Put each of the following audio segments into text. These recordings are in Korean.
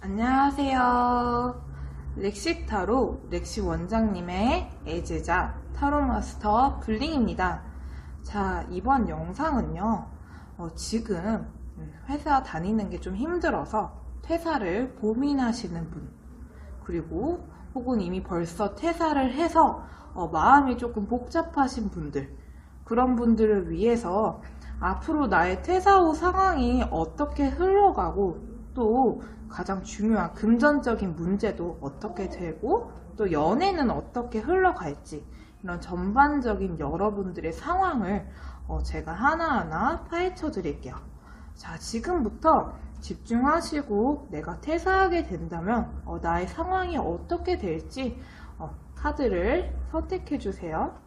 안녕하세요. 렉시타로 렉시 원장님의 애제자 타로마스터 블링입니다. 자, 이번 영상은요, 지금 회사 다니는 게 좀 힘들어서 퇴사를 고민하시는 분, 그리고 혹은 이미 벌써 퇴사를 해서 마음이 조금 복잡하신 분들, 그런 분들을 위해서 앞으로 나의 퇴사 후 상황이 어떻게 흘러가고 또 가장 중요한 금전적인 문제도 어떻게 되고 또 연애는 어떻게 흘러갈지 이런 전반적인 여러분들의 상황을 제가 하나하나 파헤쳐 드릴게요. 자, 지금부터 집중하시고 내가 퇴사하게 된다면 나의 상황이 어떻게 될지 카드를 선택해 주세요.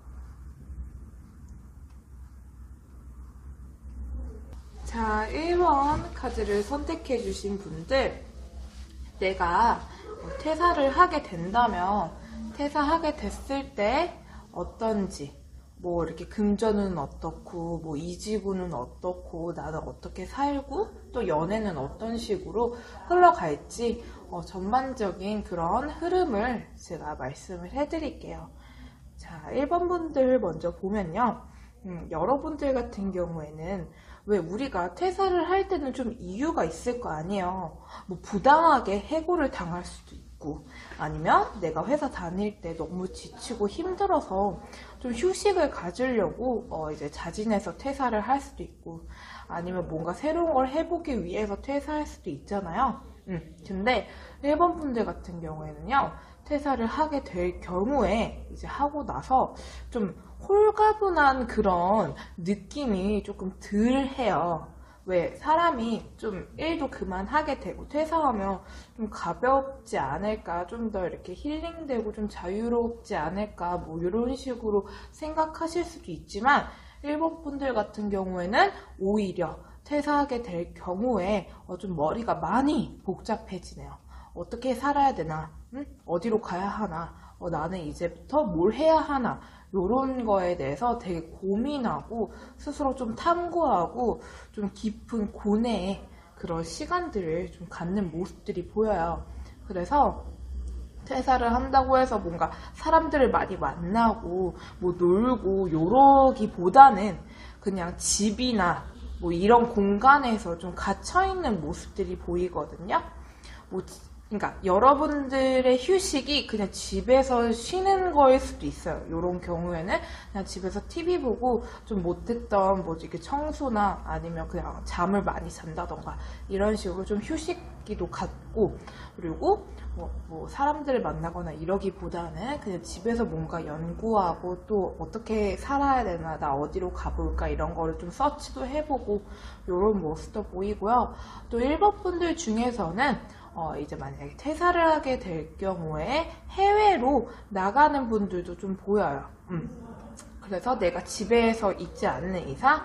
자, 1번 카드를 선택해 주신 분들, 내가 퇴사를 하게 된다면 퇴사하게 됐을 때 어떤지, 뭐 이렇게 금전은 어떻고 뭐 이직운은 어떻고 나는 어떻게 살고 또 연애는 어떤 식으로 흘러갈지 전반적인 그런 흐름을 제가 말씀을 해드릴게요. 자, 1번 분들 먼저 보면요, 여러분들 같은 경우에는 왜 우리가 퇴사를 할 때는 좀 이유가 있을 거 아니에요. 뭐 부당하게 해고를 당할 수도 있고, 아니면 내가 회사 다닐 때 너무 지치고 힘들어서 좀 휴식을 가지려고 이제 자진해서 퇴사를 할 수도 있고, 아니면 뭔가 새로운 걸 해보기 위해서 퇴사할 수도 있잖아요. 근데 1번 분들 같은 경우에는요, 퇴사를 하게 될 경우에 이제 하고 나서 좀 홀가분한 그런 느낌이 조금 덜 해요. 왜 사람이 좀 일도 그만하게 되고 퇴사하면 좀 가볍지 않을까, 좀 더 이렇게 힐링되고 좀 자유롭지 않을까, 뭐 이런 식으로 생각하실 수도 있지만 1번 분들 같은 경우에는 오히려 퇴사하게 될 경우에 좀 머리가 많이 복잡해지네요. 어떻게 살아야 되나? 어디로 가야 하나? 나는 이제부터 뭘 해야 하나? 이런 거에 대해서 되게 고민하고 스스로 좀 탐구하고 좀 깊은 고뇌의 그런 시간들을 좀 갖는 모습들이 보여요. 그래서 퇴사를 한다고 해서 뭔가 사람들을 많이 만나고 뭐 놀고 이러기보다는 그냥 집이나 뭐 이런 공간에서 좀 갇혀있는 모습들이 보이거든요. 그러니까 여러분들의 휴식이 그냥 집에서 쉬는 거일 수도 있어요. 이런 경우에는 그냥 집에서 TV 보고 좀 못했던 뭐 이렇게 청소나 아니면 그냥 잠을 많이 잔다던가 이런 식으로 좀 휴식기도 갖고, 그리고 뭐 사람들을 만나거나 이러기보다는 그냥 집에서 뭔가 연구하고 또 어떻게 살아야 되나, 나 어디로 가볼까 이런 거를 좀 서치도 해보고 이런 모습도 보이고요. 또 1번 분들 중에서는 이제 만약에 퇴사를 하게 될 경우에 해외로 나가는 분들도 좀 보여요. 그래서 내가 집에서 있지 않는 이상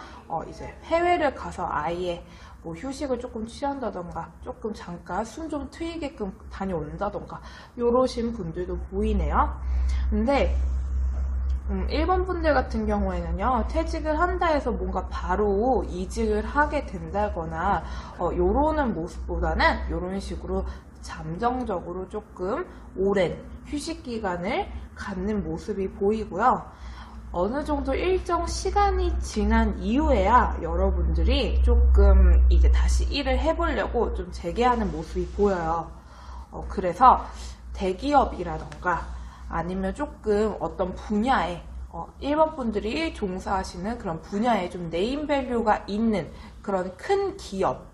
이제 해외를 가서 아예 뭐 휴식을 조금 취한다던가 조금 잠깐 숨 좀 트이게끔 다녀온다던가 이러신 분들도 보이네요. 근데 1번 분들 같은 경우에는요, 퇴직을 한다 해서 뭔가 바로 이직을 하게 된다거나 요러는 모습보다는 요런 식으로 잠정적으로 조금 오랜 휴식 기간을 갖는 모습이 보이고요. 어느 정도 일정 시간이 지난 이후에야 여러분들이 조금 이제 다시 일을 해보려고 좀 재개하는 모습이 보여요. 그래서 대기업이라던가 아니면 조금 어떤 분야에 1번 분들이 종사하시는 그런 분야에 좀 네임밸류가 있는 그런 큰 기업,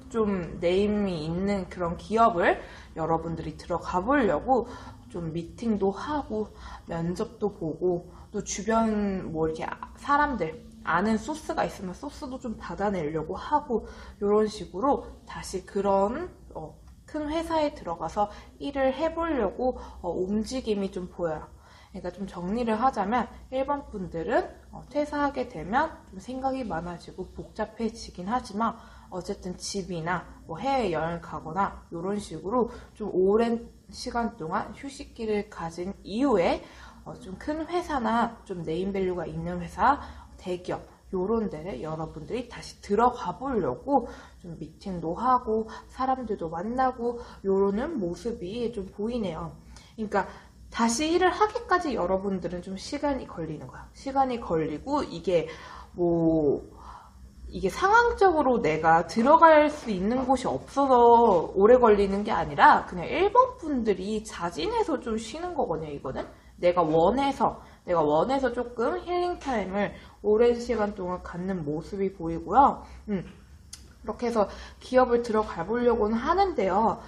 좀 네임이 있는 그런 기업을 여러분들이 들어가 보려고 좀 미팅도 하고 면접도 보고 또 주변 뭐 이렇게 사람들 아는 소스가 있으면 소스도 좀 받아내려고 하고 이런 식으로 다시 그런 큰 회사에 들어가서 일을 해보려고 움직임이 좀 보여요. 그러니까 좀 정리를 하자면 1번 분들은 퇴사하게 되면 좀 생각이 많아지고 복잡해지긴 하지만 어쨌든 집이나 뭐 해외여행 가거나 이런 식으로 좀 오랜 시간 동안 휴식기를 가진 이후에 좀 큰 회사나 좀 네임밸류가 있는 회사, 대기업 요런 데를 여러분들이 다시 들어가 보려고 좀 미팅도 하고 사람들도 만나고 요러는 모습이 좀 보이네요. 그러니까 다시 일을 하기까지 여러분들은 좀 시간이 걸리는 거야. 시간이 걸리고 이게 이게 상황적으로 내가 들어갈 수 있는 곳이 없어서 오래 걸리는 게 아니라 그냥 일본 분들이 자진해서 좀 쉬는 거거든요, 이거는. 내가 원해서 조금 힐링 타임을 오랜 시간 동안 갖는 모습이 보이고요. 이렇게 해서 기업을 들어가 보려고는 하는데요.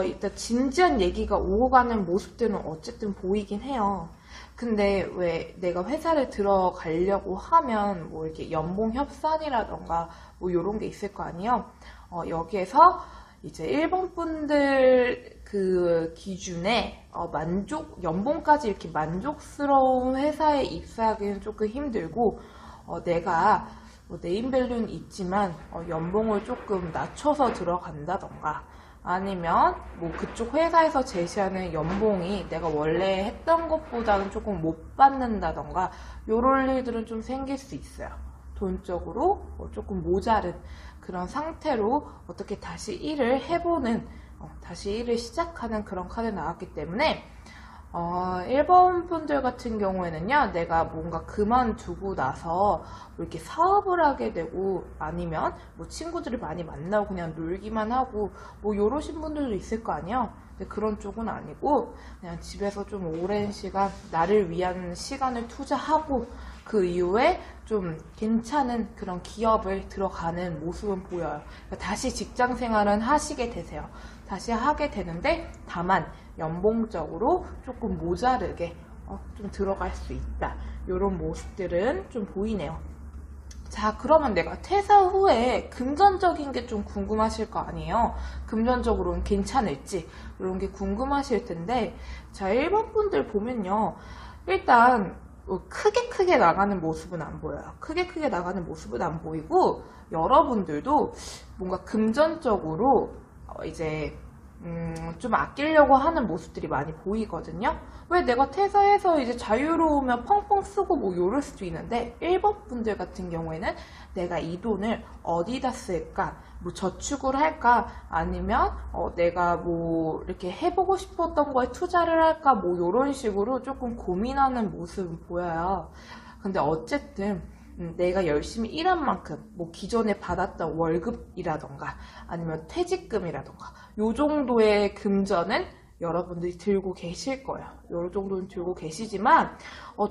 일단 진지한 얘기가 오고 가는 모습들은 어쨌든 보이긴 해요. 근데 왜 내가 회사를 들어가려고 하면 뭐 이렇게 연봉 협상이라던가 뭐 요런 게 있을 거 아니에요. 여기에서 이제 일본 분들 그 기준에 연봉까지 이렇게 만족스러운 회사에 입사하기는 조금 힘들고, 내가 네임밸류는 있지만 연봉을 조금 낮춰서 들어간다던가, 아니면 뭐 그쪽 회사에서 제시하는 연봉이 내가 원래 했던 것보다는 조금 못 받는다던가 요럴 일들은 좀 생길 수 있어요. 돈적으로 조금 모자른 그런 상태로 어떻게 다시 일을 해보는, 다시 일을 시작하는 그런 카드 나왔기 때문에 일본 분들 같은 경우에는요, 내가 뭔가 그만두고 나서 뭐 이렇게 사업을 하게 되고, 아니면 뭐 친구들을 많이 만나고 그냥 놀기만 하고 뭐 요러신 분들도 있을 거 아니에요. 근데 그런 쪽은 아니고 그냥 집에서 좀 오랜 시간 나를 위한 시간을 투자하고 그 이후에 좀 괜찮은 그런 기업을 들어가는 모습은 보여요. 그러니까 다시 직장 생활은 하시게 되세요. 다시 하게 되는데 다만 연봉적으로 조금 모자르게 좀 들어갈 수 있다. 이런 모습들은 좀 보이네요. 자, 그러면 내가 퇴사 후에 금전적인 게 좀 궁금하실 거 아니에요. 금전적으로는 괜찮을지 이런 게 궁금하실 텐데, 자, 일본 분들 보면요, 일단 크게 나가는 모습은 안 보여요. 크게 나가는 모습은 안 보이고, 여러분들도 뭔가 금전적으로 이제 좀 아끼려고 하는 모습들이 많이 보이거든요. 왜 내가 퇴사해서 이제 자유로우면 펑펑 쓰고 뭐 요럴 수도 있는데, 일본 분들 같은 경우에는 내가 이 돈을 어디다 쓸까? 뭐 저축을 할까? 아니면 내가 뭐 이렇게 해보고 싶었던 거에 투자를 할까? 뭐 요런 식으로 조금 고민하는 모습은 보여요. 근데 어쨌든 내가 열심히 일한 만큼 뭐 기존에 받았던 월급이라던가 아니면 퇴직금이라던가 요 정도의 금전은 여러분들이 들고 계실 거예요. 요 정도는 들고 계시지만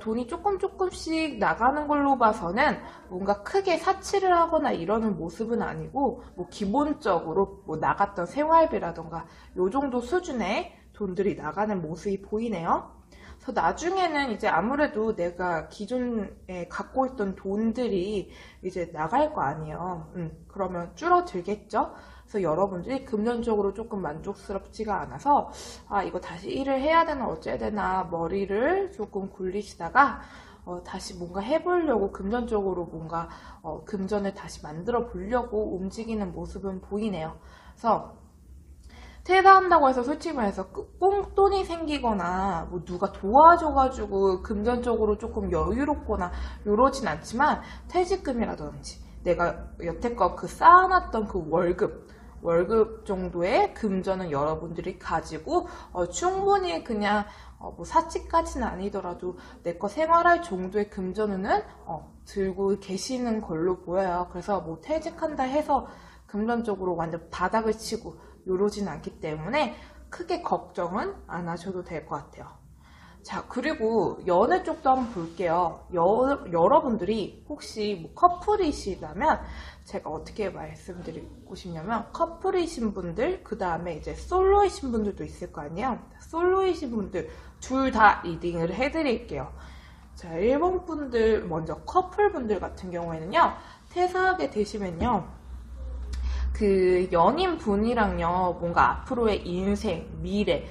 돈이 조금씩 나가는 걸로 봐서는 뭔가 크게 사치를 하거나 이러는 모습은 아니고, 뭐 기본적으로 뭐 나갔던 생활비라던가 요 정도 수준의 돈들이 나가는 모습이 보이네요. 그래서 나중에는 이제 아무래도 내가 기존에 갖고 있던 돈들이 이제 나갈 거 아니에요. 그러면 줄어들겠죠? 그래서 여러분들이 금전적으로 조금 만족스럽지가 않아서 이거 다시 일을 해야 되나 어째야 되나 머리를 조금 굴리시다가 다시 뭔가 해보려고 금전적으로 뭔가 금전을 다시 만들어 보려고 움직이는 모습은 보이네요. 그래서 퇴사한다고 해서 솔직히 말해서 꽁돈이 생기거나 뭐 누가 도와줘가지고 금전적으로 조금 여유롭거나 이러진 않지만, 퇴직금이라든지 내가 여태껏 그 쌓아놨던 그 월급 정도의 금전은 여러분들이 가지고 충분히 그냥 뭐 사치까지는 아니더라도 내 거 생활할 정도의 금전은 들고 계시는 걸로 보여요. 그래서 뭐 퇴직한다 해서 금전적으로 완전 바닥을 치고 요러진 않기 때문에 크게 걱정은 안 하셔도 될 것 같아요. 자, 그리고 연애 쪽도 한번 볼게요. 여러분들이 혹시 뭐 커플이시라면 제가 어떻게 말씀드리고 싶냐면, 커플이신 분들, 그 다음에 이제 솔로이신 분들도 있을 거 아니에요. 솔로이신 분들 둘 다 리딩을 해드릴게요. 자, 일본 분들, 먼저 커플 분들 같은 경우에는요, 퇴사하게 되시면요, 그 연인 분이랑요, 뭔가 앞으로의 인생, 미래,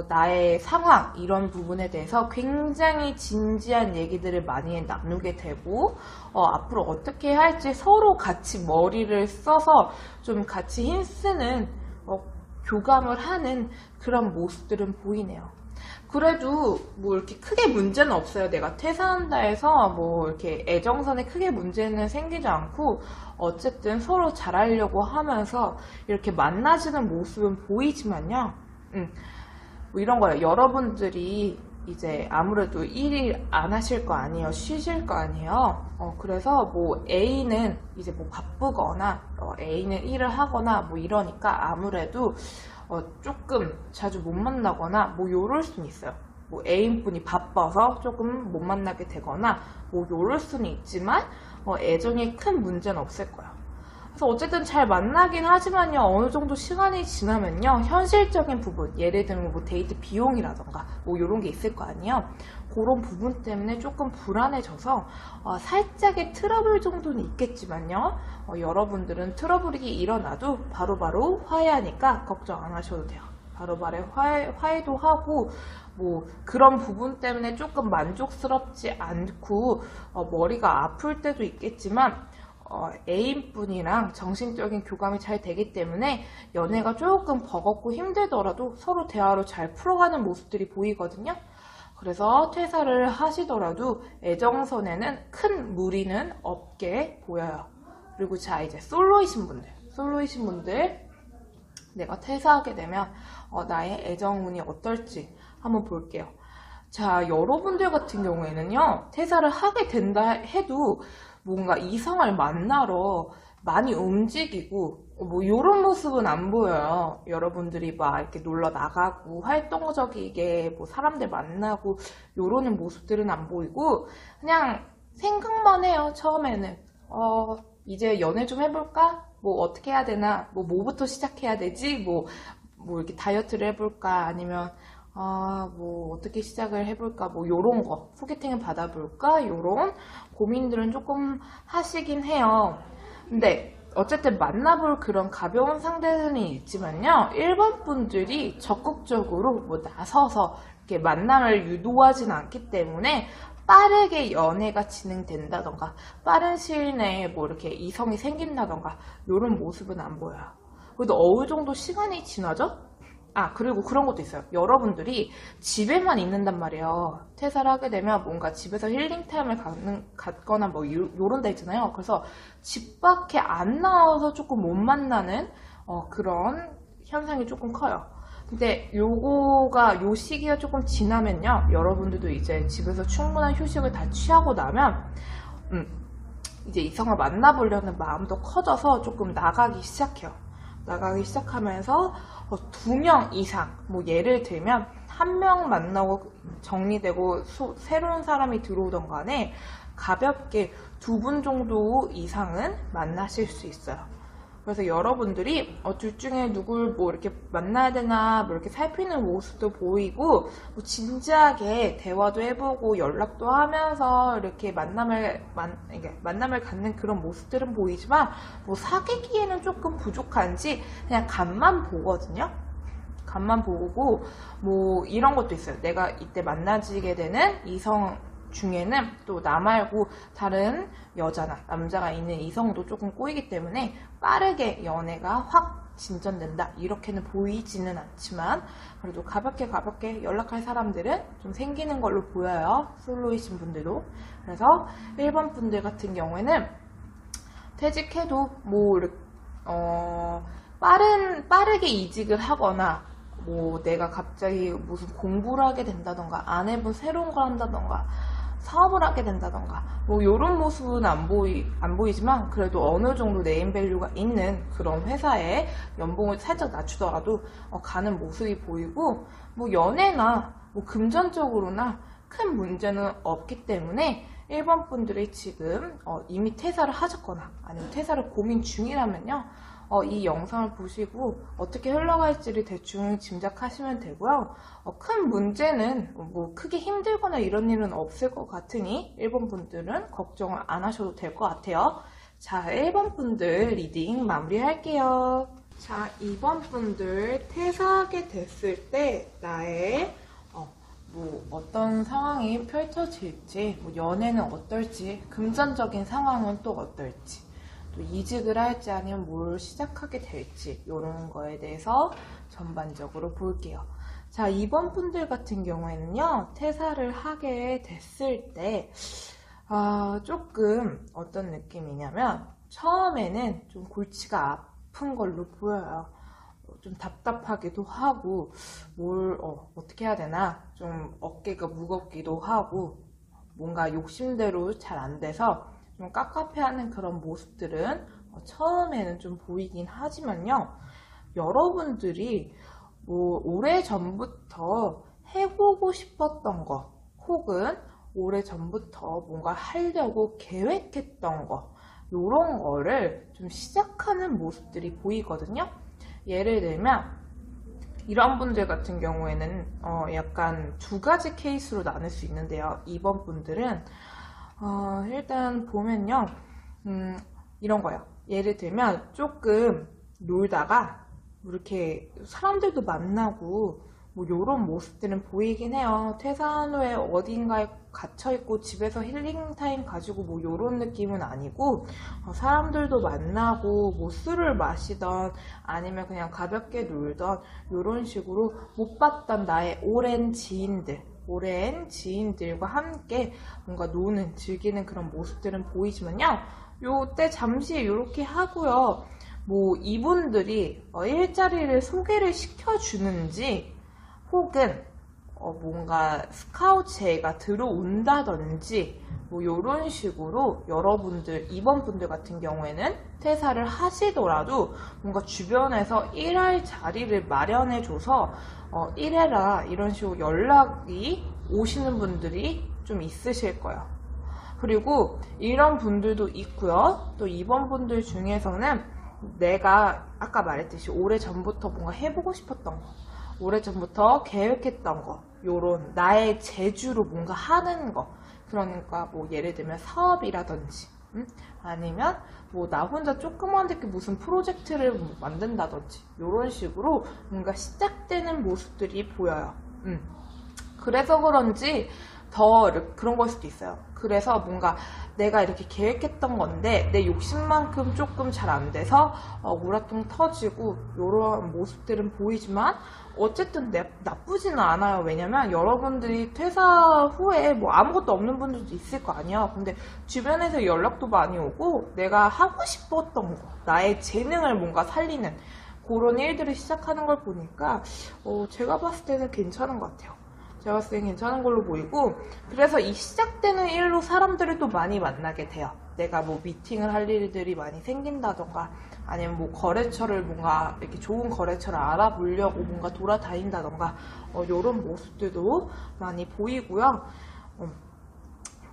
나의 상황, 이런 부분에 대해서 굉장히 진지한 얘기들을 많이 나누게 되고, 앞으로 어떻게 할지 서로 같이 머리를 써서 좀 같이 힘쓰는, 교감을 하는 그런 모습들은 보이네요. 그래도 뭐 이렇게 크게 문제는 없어요. 내가 퇴사한다 해서 뭐 이렇게 애정선에 크게 문제는 생기지 않고 어쨌든 서로 잘하려고 하면서 이렇게 만나지는 모습은 보이지만요. 뭐 이런 거예요. 여러분들이 이제 아무래도 일을 안 하실 거 아니에요. 쉬실 거 아니에요. 그래서 뭐 A는 이제 뭐 바쁘거나 A는 일을 하거나 뭐 이러니까 아무래도 조금 자주 못 만나거나 뭐 요럴 수는 있어요. 뭐 애인분이 바빠서 조금 못 만나게 되거나 뭐 요럴 수는 있지만 애정에 큰 문제는 없을 거예요. 그래서 어쨌든 잘 만나긴 하지만요, 어느 정도 시간이 지나면요, 현실적인 부분, 예를 들면 뭐 데이트 비용이라던가 뭐 이런 게 있을 거 아니에요. 그런 부분 때문에 조금 불안해져서 살짝의 트러블 정도는 있겠지만요, 여러분들은 트러블이 일어나도 바로바로 화해하니까 걱정 안 하셔도 돼요. 바로바로 화해도 하고 뭐 그런 부분 때문에 조금 만족스럽지 않고 머리가 아플 때도 있겠지만 애인분이랑 정신적인 교감이 잘 되기 때문에 연애가 조금 버겁고 힘들더라도 서로 대화로 잘 풀어가는 모습들이 보이거든요. 그래서 퇴사를 하시더라도 애정선에는 큰 무리는 없게 보여요. 그리고 자, 이제 솔로이신 분들 내가 퇴사하게 되면 나의 애정운이 어떨지 한번 볼게요. 자, 여러분들 같은 경우에는요, 퇴사를 하게 된다 해도 뭔가 이성을 만나러 많이 움직이고 뭐 이런 모습은 안 보여요. 여러분들이 막 이렇게 놀러 나가고 활동적이게 뭐 사람들 만나고 요러는 모습들은 안 보이고 그냥 생각만 해요. 처음에는 이제 연애 좀 해볼까? 뭐 어떻게 해야 되나? 뭐부터 시작해야 되지? 뭐 이렇게 다이어트를 해볼까? 아니면 뭐 어떻게 시작을 해볼까? 뭐 요런 거 소개팅을 받아볼까? 요런 고민들은 조금 하시긴 해요. 근데 어쨌든 만나볼 그런 가벼운 상대는 있지만요, 일반 분들이 적극적으로 뭐 나서서 이렇게 만남을 유도하진 않기 때문에 빠르게 연애가 진행된다던가 빠른 시일 내에 뭐 이렇게 이성이 생긴다던가 이런 모습은 안 보여요. 그래도 어느 정도 시간이 지나죠? 그리고 그런 것도 있어요. 여러분들이 집에만 있는단 말이에요. 퇴사를 하게 되면 뭔가 집에서 힐링타임을 갖거나 뭐 요런 데 있잖아요. 그래서 집 밖에 안 나와서 조금 못 만나는 그런 현상이 조금 커요. 근데 요 시기가 조금 지나면요, 여러분들도 이제 집에서 충분한 휴식을 다 취하고 나면 이제 이성을 만나보려는 마음도 커져서 조금 나가기 시작해요. 나가기 시작하면서 2명 이상, 뭐 예를 들면 1명 만나고 정리되고 새로운 사람이 들어오던 간에 가볍게 2분 정도 이상은 만나실 수 있어요. 그래서 여러분들이 둘 중에 누굴 뭐 이렇게 만나야 되나 뭐 이렇게 살피는 모습도 보이고 뭐 진지하게 대화도 해보고 연락도 하면서 이렇게 만남을 갖는 그런 모습들은 보이지만 뭐 사귀기에는 조금 부족한지 그냥 간만 보거든요. 간만 보고 뭐 이런 것도 있어요. 내가 이때 만나지게 되는 이성 중에는 또 나 말고 다른 여자나 남자가 있는 이성도 조금 꼬이기 때문에 빠르게 연애가 확 진전된다 이렇게는 보이지는 않지만 그래도 가볍게 연락할 사람들은 좀 생기는 걸로 보여요. 솔로이신 분들도. 그래서 일반 분들 같은 경우에는 퇴직해도 뭐 빠르게 이직을 하거나 뭐 내가 갑자기 무슨 공부를 하게 된다던가 아내분 새로운 걸 한다던가 사업을 하게 된다던가 뭐 이런 모습은 안 보이지만 그래도 어느 정도 네임밸류가 있는 그런 회사에 연봉을 살짝 낮추더라도 가는 모습이 보이고 뭐 연애나 뭐 금전적으로나 큰 문제는 없기 때문에 일반 분들이 지금 이미 퇴사를 하셨거나 아니면 퇴사를 고민 중이라면요, 이 영상을 보시고 어떻게 흘러갈지를 대충 짐작하시면 되고요. 큰 문제는 뭐 크게 힘들거나 이런 일은 없을 것 같으니 1번 분들은 걱정을 안 하셔도 될 것 같아요. 자, 1번 분들 리딩 마무리할게요. 자, 2번 분들 퇴사하게 됐을 때 나의 뭐 어떤 상황이 펼쳐질지, 뭐 연애는 어떨지, 금전적인 상황은 또 어떨지, 또 이직을 할지 아니면 뭘 시작하게 될지 이런 거에 대해서 전반적으로 볼게요. 자, 이번 분들 같은 경우에는요, 퇴사를 하게 됐을 때, 조금 어떤 느낌이냐면, 처음에는 좀 골치가 아픈 걸로 보여요. 좀 답답하기도 하고, 어떻게 해야 되나, 좀 어깨가 무겁기도 하고, 뭔가 욕심대로 잘 안 돼서, 좀 깝깝해하는 그런 모습들은 처음에는 좀 보이긴 하지만요, 여러분들이 오래전부터 해보고 싶었던 거, 혹은 오래전부터 뭔가 하려고 계획했던 거, 요런 거를 좀 시작하는 모습들이 보이거든요. 예를 들면 이런 분들 같은 경우에는 약간 두 가지 케이스로 나눌 수 있는데요. 이번 분들은 일단 보면요, 이런 거요. 예를 들면 조금 놀다가 이렇게 사람들도 만나고 뭐 요런 모습들은 보이긴 해요. 퇴사한 후에 어딘가에 갇혀있고 집에서 힐링타임 가지고 뭐 요런 느낌은 아니고, 사람들도 만나고 뭐 술을 마시던 아니면 그냥 가볍게 놀던 요런 식으로 못 봤던 나의 오랜 지인들과 함께 뭔가 노는, 즐기는 그런 모습들은 보이지만요, 요때 잠시 이렇게 하고요, 뭐 이분들이 일자리를 소개를 시켜주는지, 혹은 뭔가 스카우트 제의가 들어온다든지 뭐 이런 식으로 여러분들, 이번 분들 같은 경우에는 퇴사를 하시더라도 뭔가 주변에서 일할 자리를 마련해줘서 일해라 이런 식으로 연락이 오시는 분들이 좀 있으실 거예요. 그리고 이런 분들도 있고요. 또 이번 분들 중에서는 내가 아까 말했듯이 오래전부터 뭔가 해보고 싶었던 거, 오래전부터 계획했던 거, 요런 나의 재주로 뭔가 하는 거, 그러니까 뭐 예를 들면 사업이라든지, 아니면 뭐 나 혼자 조그만하게 무슨 프로젝트를 만든다든지, 요런 식으로 뭔가 시작되는 모습들이 보여요. 그래서 그런지 더 그런 걸 수도 있어요. 그래서 뭔가 내가 이렇게 계획했던 건데 내 욕심만큼 조금 잘 안 돼서 우라통 터지고 이런 모습들은 보이지만, 어쨌든 나쁘지는 않아요. 왜냐면 여러분들이 퇴사 후에 뭐 아무것도 없는 분들도 있을 거 아니에요. 근데 주변에서 연락도 많이 오고 내가 하고 싶었던 거, 나의 재능을 뭔가 살리는 그런 일들을 시작하는 걸 보니까 제가 봤을 때는 괜찮은 것 같아요. 제가 봤을 땐 괜찮은 걸로 보이고, 그래서 이 시작되는 일로 사람들을 또 많이 만나게 돼요. 내가 뭐 미팅을 할 일들이 많이 생긴다던가, 아니면 뭐 거래처를 뭔가 이렇게 좋은 거래처를 알아보려고 뭔가 돌아다닌다던가, 요런 모습들도 많이 보이고요.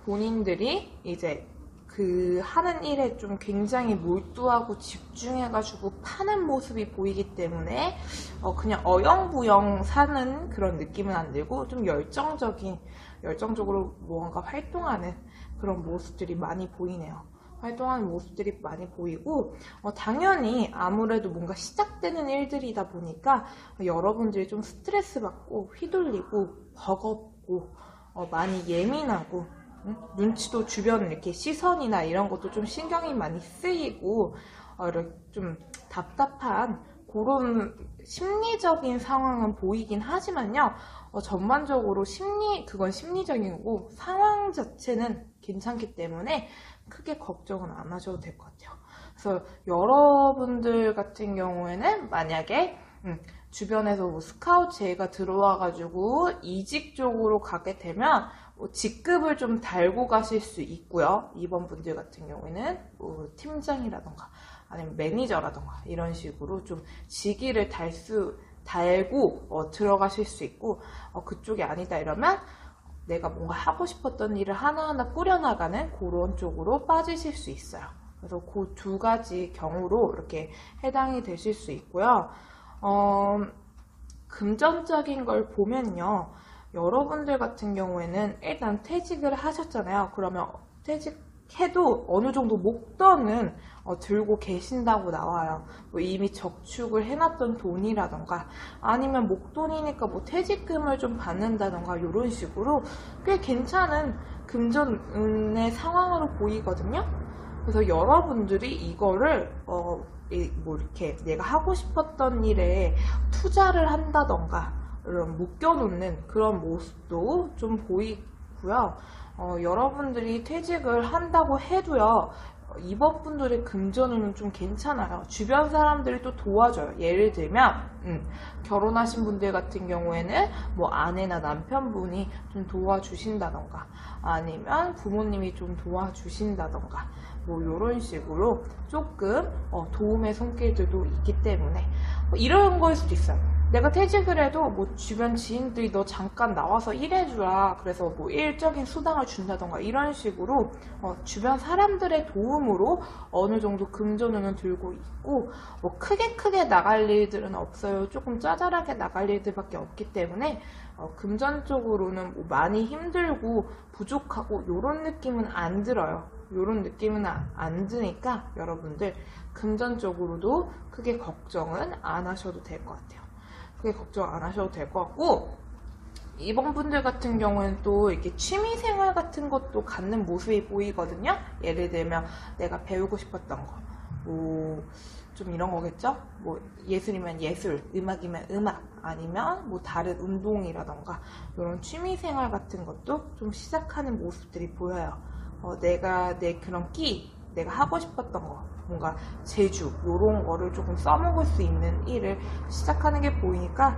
본인들이 이제 그 하는 일에 좀 굉장히 몰두하고 집중해가지고 파는 모습이 보이기 때문에 그냥 어영부영 사는 그런 느낌은 안 들고, 좀 열정적으로 뭔가 활동하는 그런 모습들이 많이 보이네요. 활동하는 모습들이 많이 보이고, 당연히 아무래도 뭔가 시작되는 일들이다 보니까 여러분들이 좀 스트레스 받고 휘둘리고 버겁고 많이 예민하고, 눈치도 주변 이렇게 시선이나 이런 것도 좀 신경이 많이 쓰이고, 이렇게 좀 답답한 그런 심리적인 상황은 보이긴 하지만요, 전반적으로 그건 심리적인 거고 상황 자체는 괜찮기 때문에 크게 걱정은 안 하셔도 될 것 같아요. 그래서 여러분들 같은 경우에는 만약에 주변에서 뭐 스카우트 제의가 들어와가지고 이직 쪽으로 가게 되면 직급을 좀 달고 가실 수 있고요. 이번 분들 같은 경우에는 뭐 팀장이라던가 아니면 매니저라던가 이런 식으로 좀 직위를 달고 들어가실 수 있고, 그쪽이 아니다 이러면 내가 뭔가 하고 싶었던 일을 하나하나 꾸려나가는 그런 쪽으로 빠지실 수 있어요. 그래서 그 두 가지 경우로 이렇게 해당이 되실 수 있고요. 금전적인 걸 보면요, 여러분들 같은 경우에는 일단 퇴직을 하셨잖아요. 그러면 퇴직해도 어느 정도 목돈은 들고 계신다고 나와요. 뭐 이미 저축을 해놨던 돈이라던가, 아니면 목돈이니까 뭐 퇴직금을 좀 받는다던가, 이런 식으로 꽤 괜찮은 금전운의 상황으로 보이거든요. 그래서 여러분들이 이거를 뭐 이렇게 내가 하고 싶었던 일에 투자를 한다던가, 이런 묶여놓는 그런 모습도 좀 보이고요. 여러분들이 퇴직을 한다고 해도요, 이번 분들의 금전운은 좀 괜찮아요. 주변 사람들이 또 도와줘요. 예를 들면 결혼하신 분들 같은 경우에는 뭐 아내나 남편분이 좀 도와주신다던가, 아니면 부모님이 좀 도와주신다던가, 뭐 이런 식으로 조금 도움의 손길들도 있기 때문에 이런 거일 수도 있어요. 내가 퇴직을 해도 뭐 주변 지인들이 너 잠깐 나와서 일해주라, 그래서 뭐 일적인 수당을 준다던가 이런 식으로 주변 사람들의 도움으로 어느 정도 금전운은 들고 있고, 뭐 크게 나갈 일들은 없어요. 조금 짜잘하게 나갈 일들밖에 없기 때문에 금전적으로는 뭐 많이 힘들고 부족하고 이런 느낌은 안 들어요. 이런 느낌은 안 드니까 여러분들 금전적으로도 크게 걱정은 안 하셔도 될 것 같아요. 크게 걱정 안 하셔도 될 것 같고, 이번 분들 같은 경우는 또 이렇게 취미생활 같은 것도 갖는 모습이 보이거든요. 예를 들면 내가 배우고 싶었던 거, 뭐 좀 이런 거겠죠. 뭐 예술이면 예술, 음악이면 음악, 아니면 뭐 다른 운동이라던가 이런 취미생활 같은 것도 좀 시작하는 모습들이 보여요. 내가 내 그런 내가 하고 싶었던 거, 뭔가 재주 이런 거를 조금 써먹을 수 있는 일을 시작하는 게 보이니까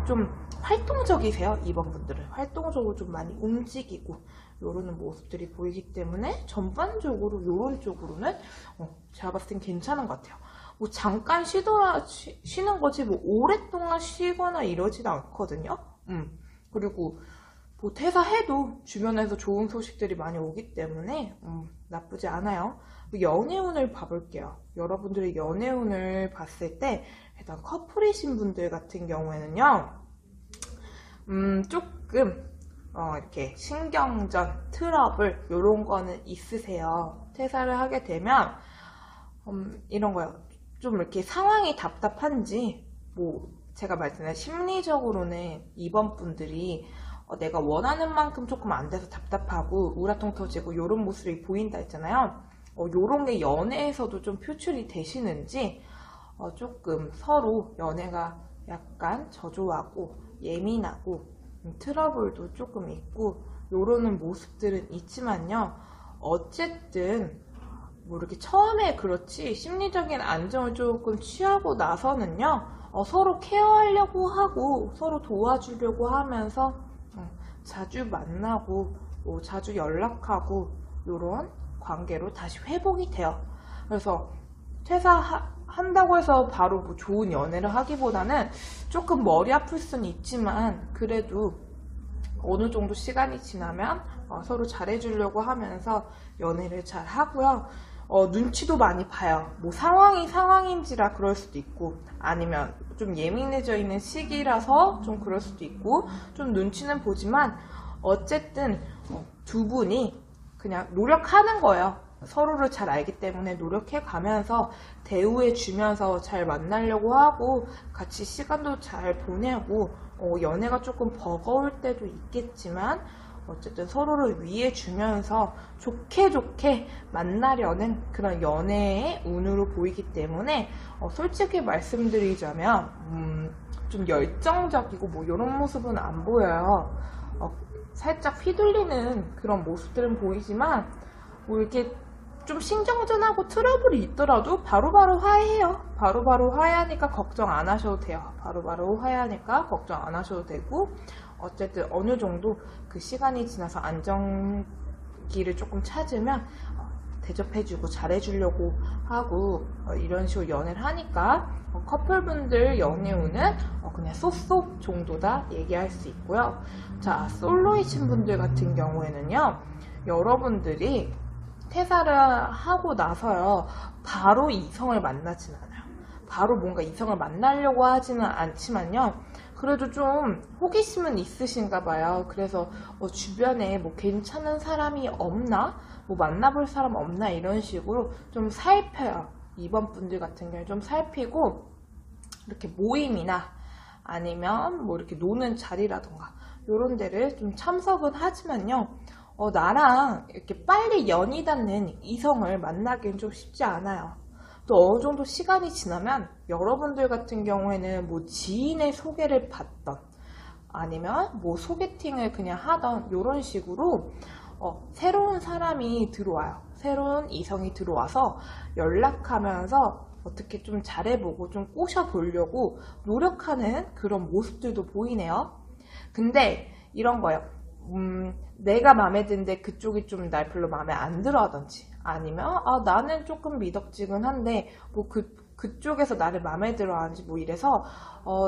좀 활동적이세요. 이번 분들은 활동적으로 좀 많이 움직이고 이러는 모습들이 보이기 때문에 전반적으로 이런 쪽으로는 제가 봤을 땐 괜찮은 것 같아요. 뭐 잠깐 쉬는 거지 뭐 오랫동안 쉬거나 이러지도 않거든요. 그리고 뭐 퇴사해도 주변에서 좋은 소식들이 많이 오기 때문에 나쁘지 않아요. 연애운을 봐볼게요. 여러분들의 연애운을 봤을 때 일단 커플이신 분들 같은 경우에는요, 조금 이렇게 신경전, 트러블 이런 거는 있으세요. 퇴사를 하게 되면 이런 거요. 좀 이렇게 상황이 답답한지, 뭐 제가 말씀드린 심리적으로는 이번 분들이 내가 원하는 만큼 조금 안 돼서 답답하고 우라통 터지고 이런 모습이 보인다 했잖아요. 요런 게 연애에서도 좀 표출이 되시는지, 조금 서로 연애가 약간 저조하고 예민하고 트러블도 조금 있고 요러는 모습들은 있지만요. 어쨌든 뭐 이렇게 처음에 그렇지 심리적인 안정을 조금 취하고 나서는요, 서로 케어하려고 하고 서로 도와주려고 하면서 자주 만나고 자주 연락하고 요런 관계로 다시 회복이 돼요. 그래서 퇴사한다고 해서 바로 뭐 좋은 연애를 하기보다는 조금 머리 아플 수는 있지만 그래도 어느 정도 시간이 지나면 서로 잘해주려고 하면서 연애를 잘 하고요. 눈치도 많이 봐요. 뭐 상황인지라 그럴 수도 있고, 아니면 좀 예민해져 있는 시기라서 좀 그럴 수도 있고, 좀 눈치는 보지만 어쨌든 두 분이 그냥 노력하는 거예요. 서로를 잘 알기 때문에 노력해 가면서 대우해 주면서 잘 만나려고 하고 같이 시간도 잘 보내고, 연애가 조금 버거울 때도 있겠지만 어쨌든 서로를 위해 주면서 좋게 만나려는 그런 연애의 운으로 보이기 때문에 솔직히 말씀드리자면 좀 열정적이고 뭐 이런 모습은 안 보여요. 살짝 휘둘리는 그런 모습들은 보이지만 뭐 이렇게 좀 신경전하고 트러블이 있더라도 바로바로 화해해요. 바로바로 화해하니까 걱정 안 하셔도 돼요. 바로바로 화해하니까 걱정 안 하셔도 되고, 어쨌든 어느 정도 그 시간이 지나서 안정기를 조금 찾으면 대접해주고 잘해주려고 하고 이런 식으로 연애를 하니까 커플분들 연애운은 그냥 쏙쏙 정도다 얘기할 수 있고요. 자, 솔로이신 분들 같은 경우에는요, 여러분들이 퇴사를 하고 나서요, 바로 이성을 만나진 않아요. 바로 뭔가 이성을 만나려고 하지는 않지만요, 그래도 좀 호기심은 있으신가 봐요. 그래서 주변에 뭐 괜찮은 사람이 없나? 뭐 만나볼 사람 없나? 이런 식으로 좀 살펴요. 이번 분들 같은 경우에 좀 살피고, 이렇게 모임이나 아니면 뭐 이렇게 노는 자리라던가 이런 데를 좀 참석은 하지만요, 나랑 이렇게 빨리 연이 닿는 이성을 만나기는 좀 쉽지 않아요. 또 어느 정도 시간이 지나면 여러분들 같은 경우에는 뭐 지인의 소개를 받던 아니면 뭐 소개팅을 그냥 하던 이런 식으로 새로운 사람이 들어와요. 새로운 이성이 들어와서 연락하면서 어떻게 좀 잘해보고 좀 꼬셔보려고 노력하는 그런 모습들도 보이네요. 근데 이런 거예요. 내가 마음에 드는데 그쪽이 좀 날 별로 마음에 안 들어 하던지, 아니면 나는 조금 미덕지근한데 뭐 그쪽에서 나를 마음에 들어 하는지 뭐 이래서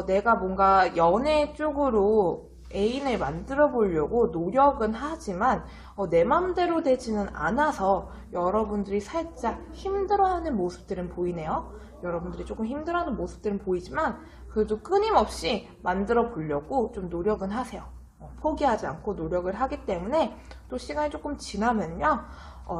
내가 뭔가 연애 쪽으로 애인을 만들어 보려고 노력은 하지만 내 맘대로 되지는 않아서 여러분들이 살짝 힘들어하는 모습들은 보이네요. 여러분들이 조금 힘들어하는 모습들은 보이지만 그래도 끊임없이 만들어 보려고 좀 노력은 하세요. 포기하지 않고 노력을 하기 때문에 또 시간이 조금 지나면요,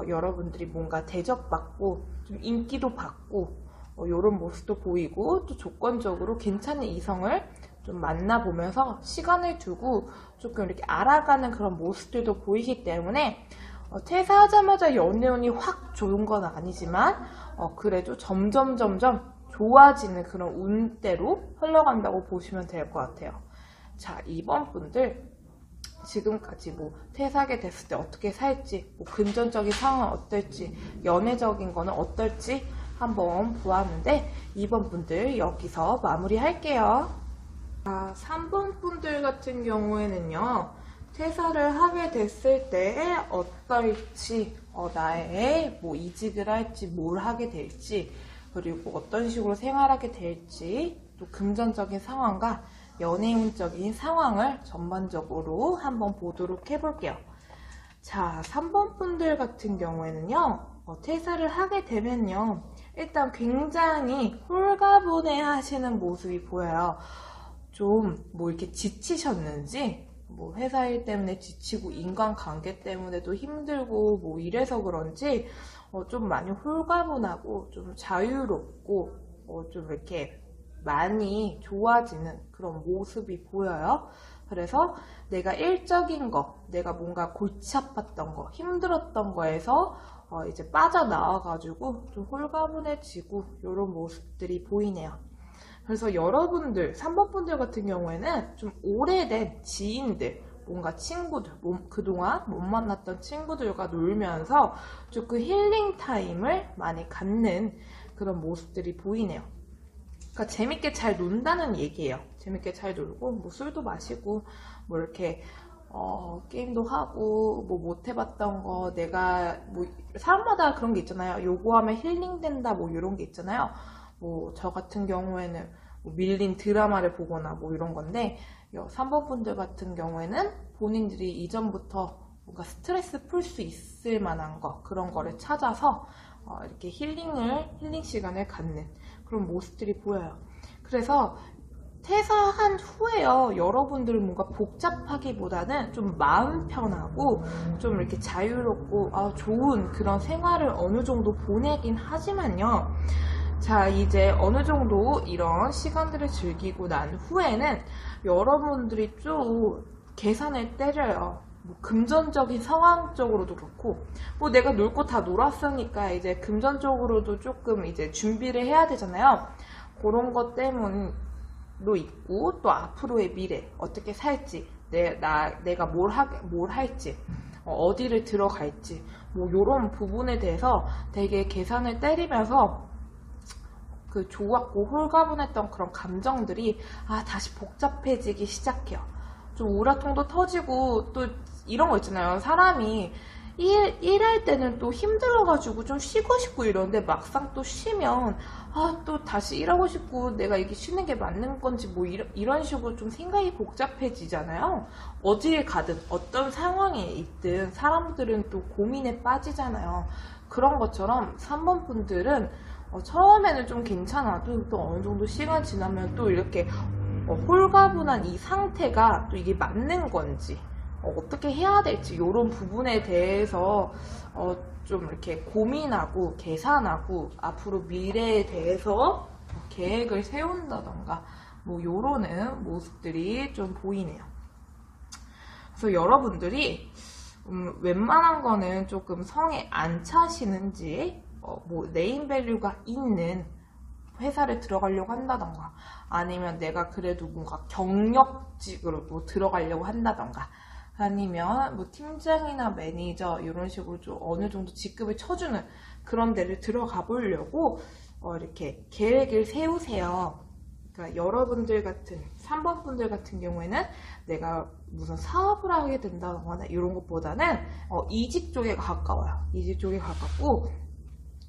여러분들이 뭔가 대접받고 좀 인기도 받고 이런 모습도 보이고, 또 조건적으로 괜찮은 이성을 좀 만나보면서 시간을 두고 조금 이렇게 알아가는 그런 모습들도 보이기 때문에 퇴사하자마자 연애운이 확 좋은 건 아니지만 그래도 점점 좋아지는 그런 운대로 흘러간다고 보시면 될 것 같아요. 자, 이번 분들 지금까지 뭐 퇴사하게 됐을 때 어떻게 살지, 뭐 금전적인 상황은 어떨지, 연애적인 거는 어떨지 한번 보았는데, 2번 분들 여기서 마무리할게요. 3번 분들 같은 경우에는요, 퇴사를 하게 됐을 때 어떨지, 나의 뭐 이직을 할지, 뭘 하게 될지, 그리고 어떤 식으로 생활하게 될지, 또 금전적인 상황과 연애운적인 상황을 전반적으로 한번 보도록 해볼게요. 자, 3번 분들 같은 경우에는요, 퇴사를 하게 되면요, 일단 굉장히 홀가분해 하시는 모습이 보여요. 좀 뭐 이렇게 지치셨는지, 뭐 회사 일 때문에 지치고 인간관계 때문에도 힘들고 뭐 이래서 그런지 좀 많이 홀가분하고 좀 자유롭고 좀 이렇게 많이 좋아지는 그런 모습이 보여요. 그래서 내가 일적인 거, 내가 뭔가 골치 아팠던 거, 힘들었던 거에서 이제 빠져나와가지고 좀 홀가분해지고 이런 모습들이 보이네요. 그래서 여러분들, 3번 분들 같은 경우에는 좀 오래된 지인들, 뭔가 친구들, 그동안 못 만났던 친구들과 놀면서 조금 힐링 타임을 많이 갖는 그런 모습들이 보이네요. 그러니까 재밌게 잘 논다는 얘기예요. 재밌게 잘 놀고, 뭐 술도 마시고, 뭐 이렇게 게임도 하고, 뭐 못 해봤던 거, 내가 뭐 사람마다 그런 게 있잖아요. 요거 하면 힐링된다, 뭐 이런 게 있잖아요. 뭐 저 같은 경우에는 뭐 밀린 드라마를 보거나 뭐 이런 건데, 3번 분들 같은 경우에는 본인들이 이전부터 뭔가 스트레스 풀 수 있을 만한 거, 그런 거를 찾아서 이렇게 힐링 시간을 갖는 그런 모습들이 보여요. 그래서 퇴사한 후에요, 여러분들은 뭔가 복잡하기보다는 좀 마음 편하고 좀 이렇게 자유롭고 좋은 그런 생활을 어느 정도 보내긴 하지만요, 자, 이제 어느 정도 이런 시간들을 즐기고 난 후에는 여러분들이 좀 계산을 때려요. 뭐 금전적인 상황적으로도 그렇고, 뭐 내가 놀 거 다 놀았으니까 이제 금전적으로도 조금 이제 준비를 해야 되잖아요. 그런 것 때문도 있고, 또 앞으로의 미래 어떻게 살지, 내가 뭘 할지, 어디를 들어갈지, 뭐 이런 부분에 대해서 되게 계산을 때리면서 그 좋았고 홀가분했던 그런 감정들이 다시 복잡해지기 시작해요. 좀 우라통도 터지고, 또 이런 거 있잖아요. 사람이 일할 때는 또 힘들어가지고 좀 쉬고 싶고 이러는데, 막상 또 쉬면 또 다시 일하고 싶고, 내가 이게 쉬는 게 맞는 건지 뭐 이런 식으로 좀 생각이 복잡해지잖아요. 어디에 가든 어떤 상황에 있든 사람들은 또 고민에 빠지잖아요. 그런 것처럼 3번 분들은 처음에는 좀 괜찮아도 또 어느 정도 시간 지나면 또 이렇게 홀가분한 이 상태가 또 이게 맞는 건지, 어떻게 해야 될지 이런 부분에 대해서 좀 이렇게 고민하고 계산하고 앞으로 미래에 대해서 계획을 세운다던가 뭐 이러는 모습들이 좀 보이네요. 그래서 여러분들이 웬만한 거는 조금 성에 안 차시는지, 뭐 네임밸류가 있는 회사를 들어가려고 한다던가, 아니면 내가 그래도 뭔가 경력직으로 뭐 들어가려고 한다던가, 아니면 뭐 팀장이나 매니저 이런 식으로 좀 어느 정도 직급을 쳐주는 그런 데를 들어가 보려고 이렇게 계획을 세우세요. 그러니까 여러분들 같은 3번 분들 같은 경우에는 내가 무슨 사업을 하게 된다거나 이런 것보다는 이직 쪽에 가까워요. 이직 쪽에 가깝고,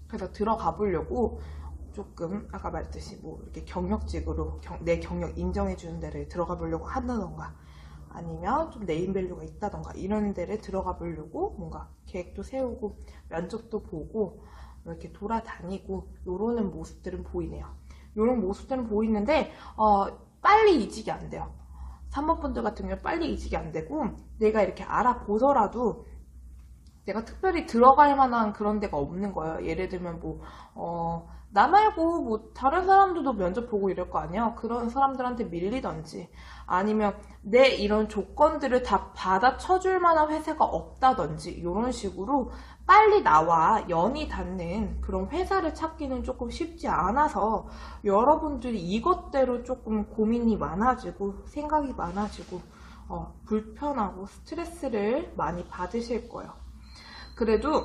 그래서 들어가 보려고 조금 아까 말했듯이 뭐 이렇게 경력직으로 내 경력 인정해주는 데를 들어가 보려고 한다던가, 아니면 좀 네임밸류가 있다던가 이런 데를 들어가 보려고 뭔가 계획도 세우고 면접도 보고 이렇게 돌아다니고 요러는 모습들은 보이네요. 요런 모습들은 보이는데 빨리 이직이 안 돼요. 3번 분들 같은 경우 빨리 이직이 안 되고, 내가 이렇게 알아보더라도 내가 특별히 들어갈 만한 그런 데가 없는 거예요. 예를 들면 나 말고 뭐 다른 사람들도 면접 보고 이럴 거 아니야. 그런 사람들한테 밀리던지, 아니면 내 이런 조건들을 다 받아쳐줄 만한 회사가 없다던지, 이런 식으로 빨리 나와 연이 닿는 그런 회사를 찾기는 조금 쉽지 않아서 여러분들이 이것대로 조금 고민이 많아지고 생각이 많아지고 불편하고 스트레스를 많이 받으실 거예요. 그래도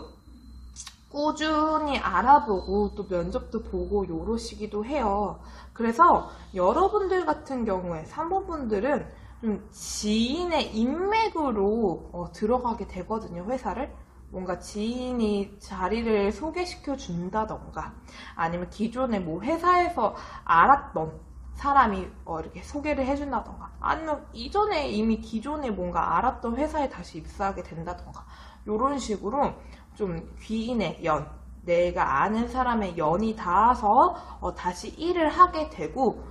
꾸준히 알아보고 또 면접도 보고 요러시기도 해요. 그래서 여러분들 같은 경우에 3번 분들은 좀 지인의 인맥으로 들어가게 되거든요, 회사를. 뭔가 지인이 자리를 소개시켜 준다던가, 아니면 기존에 뭐 회사에서 알았던 사람이 이렇게 소개를 해준다던가, 아니면 이전에 이미 기존에 뭔가 알았던 회사에 다시 입사하게 된다던가, 이런 식으로 좀 귀인의 연, 내가 아는 사람의 연이 닿아서 다시 일을 하게 되고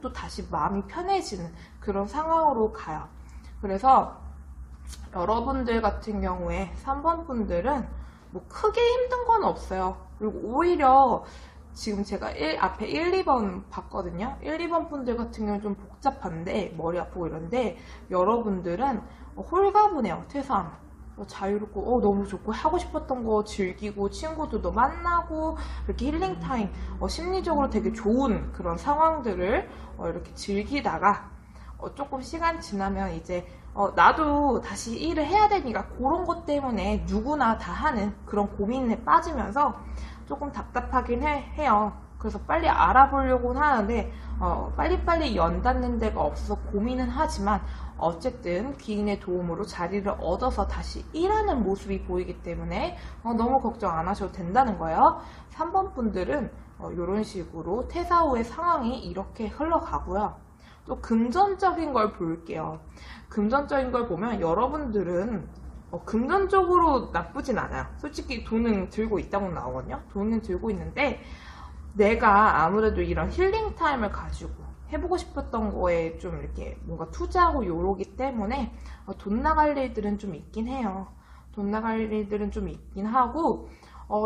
또 다시 마음이 편해지는 그런 상황으로 가요. 그래서 여러분들 같은 경우에 3번 분들은 뭐 크게 힘든 건 없어요. 그리고 오히려 지금 제가 앞에 1, 2번 봤거든요. 1, 2번 분들 같은 경우는 좀 복잡한데, 머리 아프고 이런데, 여러분들은 홀가분해요. 퇴사하면 자유롭고 너무 좋고 하고 싶었던 거 즐기고 친구들도 만나고 이렇게 힐링타임, 심리적으로 되게 좋은 그런 상황들을 이렇게 즐기다가 조금 시간 지나면 이제 나도 다시 일을 해야 되니까 그런 것 때문에 누구나 다 하는 그런 고민에 빠지면서 조금 답답하긴 해요. 그래서 빨리 알아보려고는 하는데 빨리빨리 연 닿는 데가 없어서 고민은 하지만, 어쨌든 귀인의 도움으로 자리를 얻어서 다시 일하는 모습이 보이기 때문에 너무 걱정 안 하셔도 된다는 거예요. 3번 분들은 이런 식으로 퇴사 후의 상황이 이렇게 흘러가고요. 또 금전적인 걸 볼게요. 금전적인 걸 보면 여러분들은 금전적으로 나쁘진 않아요. 솔직히 돈은 들고 있다고 나오거든요. 돈은 들고 있는데, 내가 아무래도 이런 힐링 타임을 가지고 해보고 싶었던 거에 좀 이렇게 뭔가 투자하고 요러기 때문에 돈 나갈 일들은 좀 있긴 해요. 돈 나갈 일들은 좀 있긴 하고,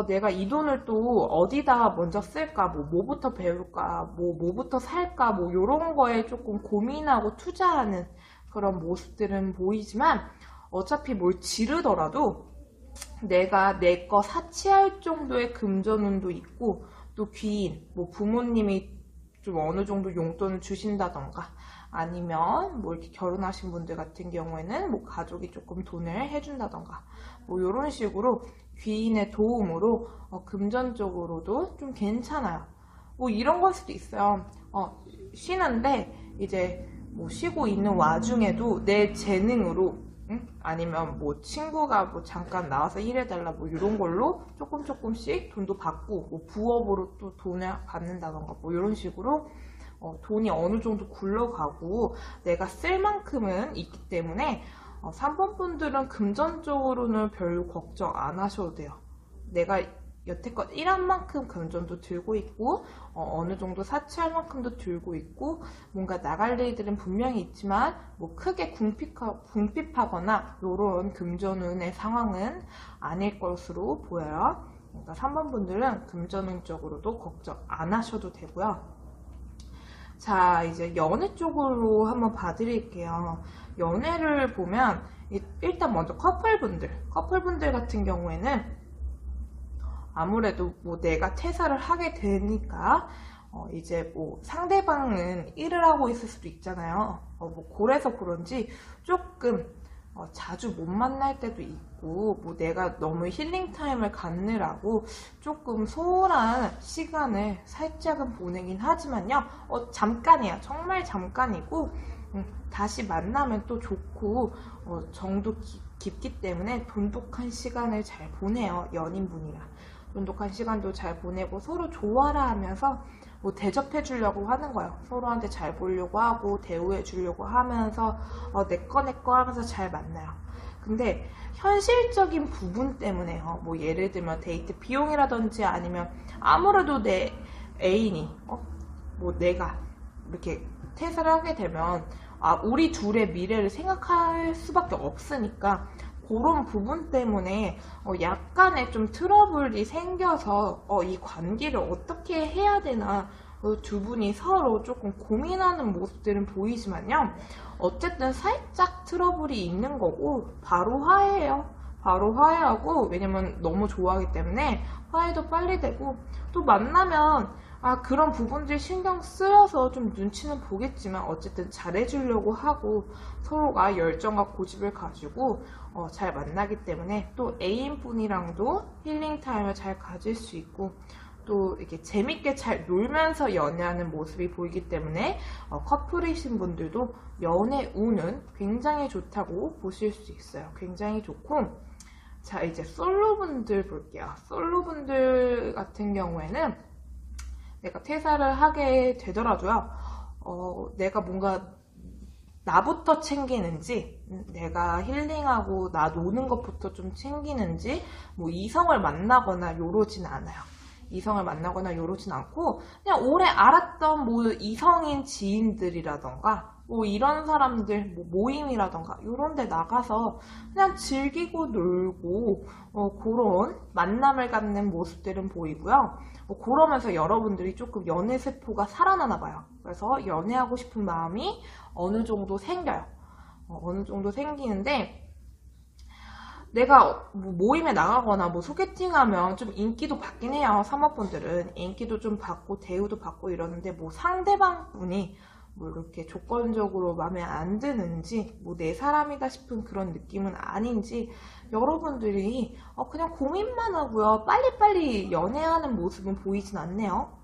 내가 이 돈을 또 어디다 먼저 쓸까, 뭐부터 배울까, 뭐부터 살까, 요런 거에 조금 고민하고 투자하는 그런 모습들은 보이지만, 어차피 뭘 지르더라도 내가 내 거 사치할 정도의 금전운도 있고, 또 귀인, 부모님이 좀 어느 정도 용돈을 주신다던가, 아니면 이렇게 결혼하신 분들 같은 경우에는 가족이 조금 돈을 해준다던가, 이런 식으로 귀인의 도움으로 금전적으로도 좀 괜찮아요. 이런 걸 수도 있어요. 쉬는데 이제 쉬고 있는 와중에도 내 재능으로, 아니면 친구가 잠깐 나와서 일해달라 이런 걸로 조금씩 돈도 받고, 부업으로 또 돈을 받는다던가 이런 식으로 돈이 어느 정도 굴러가고 내가 쓸 만큼은 있기 때문에 3번 분들은 금전적으로는 별로 걱정 안 하셔도 돼요. 내가 여태껏 일한 만큼 금전도 들고 있고, 어느 정도 사치할 만큼도 들고 있고, 뭔가 나갈 일들은 분명히 있지만 크게 궁핍하거나 이런 금전운의 상황은 아닐 것으로 보여요. 그러니까 3번 분들은 금전운적으로도 걱정 안 하셔도 되고요. 자, 이제 연애 쪽으로 한번 봐드릴게요. 연애를 보면 일단 먼저 커플분들 같은 경우에는 아무래도 뭐 내가 퇴사를 하게 되니까 이제 뭐 상대방은 일을 하고 있을 수도 있잖아요. 뭐 그래서 그런지 조금 자주 못 만날 때도 있고, 뭐 내가 너무 힐링 타임을 갖느라고 조금 소홀한 시간을 살짝은 보내긴 하지만요. 잠깐이야. 정말 잠깐이고, 다시 만나면 또 좋고, 정도 깊기 때문에 돈독한 시간을 잘 보내요. 연인분이랑. 돈독한 시간도 잘 보내고 서로 좋아라 하면서 뭐 대접해 주려고 하는 거예요. 서로한테 잘 보려고 하고 대우해 주려고 하면서 내 거 하면서 잘 만나요. 근데 현실적인 부분 때문에요. 뭐 예를 들면 데이트 비용이라든지 아니면 아무래도 내 애인이 뭐 내가 이렇게 퇴사를 하게 되면 우리 둘의 미래를 생각할 수밖에 없으니까 그런 부분 때문에 약간의 좀 트러블이 생겨서 이 관계를 어떻게 해야 되나 두 분이 서로 조금 고민하는 모습들은 보이지만요. 어쨌든 살짝 트러블이 있는 거고 바로 화해해요. 바로 화해하고, 왜냐면 너무 좋아하기 때문에 화해도 빨리 되고, 또 만나면 그런 부분들 신경 쓰여서 좀 눈치는 보겠지만 어쨌든 잘해주려고 하고 서로가 열정과 고집을 가지고 잘 만나기 때문에 또 애인분이랑도 힐링 타임을 잘 가질 수 있고, 또 이렇게 재밌게 잘 놀면서 연애하는 모습이 보이기 때문에 커플이신 분들도 연애 운은 굉장히 좋다고 보실 수 있어요. 굉장히 좋고, 자 이제 솔로분들 볼게요. 솔로분들 같은 경우에는 내가 퇴사를 하게 되더라도요, 내가 뭔가 나부터 챙기는지, 내가 힐링하고 나 노는 것부터 좀 챙기는지, 뭐 이성을 만나거나 요러진 않아요. 이성을 만나거나 요러진 않고, 그냥 오래 알았던 뭐 이성인 지인들이라던가, 뭐 이런 사람들, 뭐 모임이라던가, 요런 데 나가서 그냥 즐기고 놀고, 그런 만남을 갖는 모습들은 보이고요. 그러면서 여러분들이 조금 연애 세포가 살아나나 봐요. 그래서 연애하고 싶은 마음이 어느 정도 생겨요. 어느 정도 생기는데, 내가 뭐 모임에 나가거나 뭐 소개팅하면 좀 인기도 받긴 해요. 사모분들은 인기도 좀 받고 대우도 받고 이러는데, 뭐 상대방 분이 뭐 이렇게 조건적으로 마음에 안 드는지, 뭐 내 사람이다 싶은 그런 느낌은 아닌지 여러분들이 그냥 고민만 하고요. 빨리빨리 연애하는 모습은 보이진 않네요.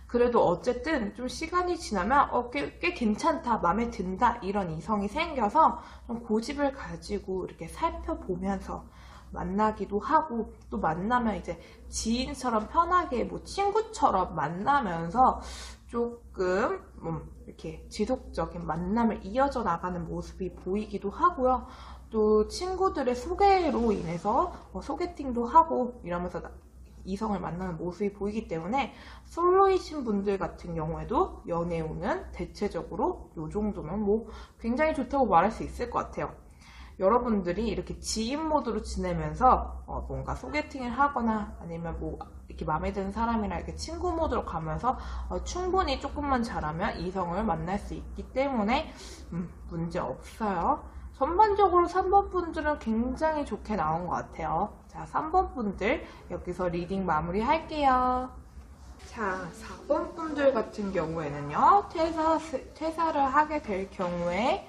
그래도 어쨌든 좀 시간이 지나면 꽤 괜찮다, 마음에 든다 이런 이성이 생겨서 좀 고집을 가지고 이렇게 살펴보면서 만나기도 하고, 또 만나면 이제 지인처럼 편하게 뭐 친구처럼 만나면서 조금 이렇게 지속적인 만남을 이어져 나가는 모습이 보이기도 하고요. 또 친구들의 소개로 인해서 소개팅도 하고 이러면서 이성을 만나는 모습이 보이기 때문에 솔로이신 분들 같은 경우에도 연애운은 대체적으로 이 정도면 뭐 굉장히 좋다고 말할 수 있을 것 같아요. 여러분들이 이렇게 지인 모드로 지내면서 뭔가 소개팅을 하거나 아니면 뭐 이렇게 마음에 드는 사람이랑 이렇게 친구 모드로 가면서 충분히 조금만 잘하면 이성을 만날 수 있기 때문에 문제 없어요. 전반적으로 3번 분들은 굉장히 좋게 나온 것 같아요. 자, 3번 분들 여기서 리딩 마무리 할게요. 자, 4번 분들 같은 경우에는요, 퇴사를 하게 될 경우에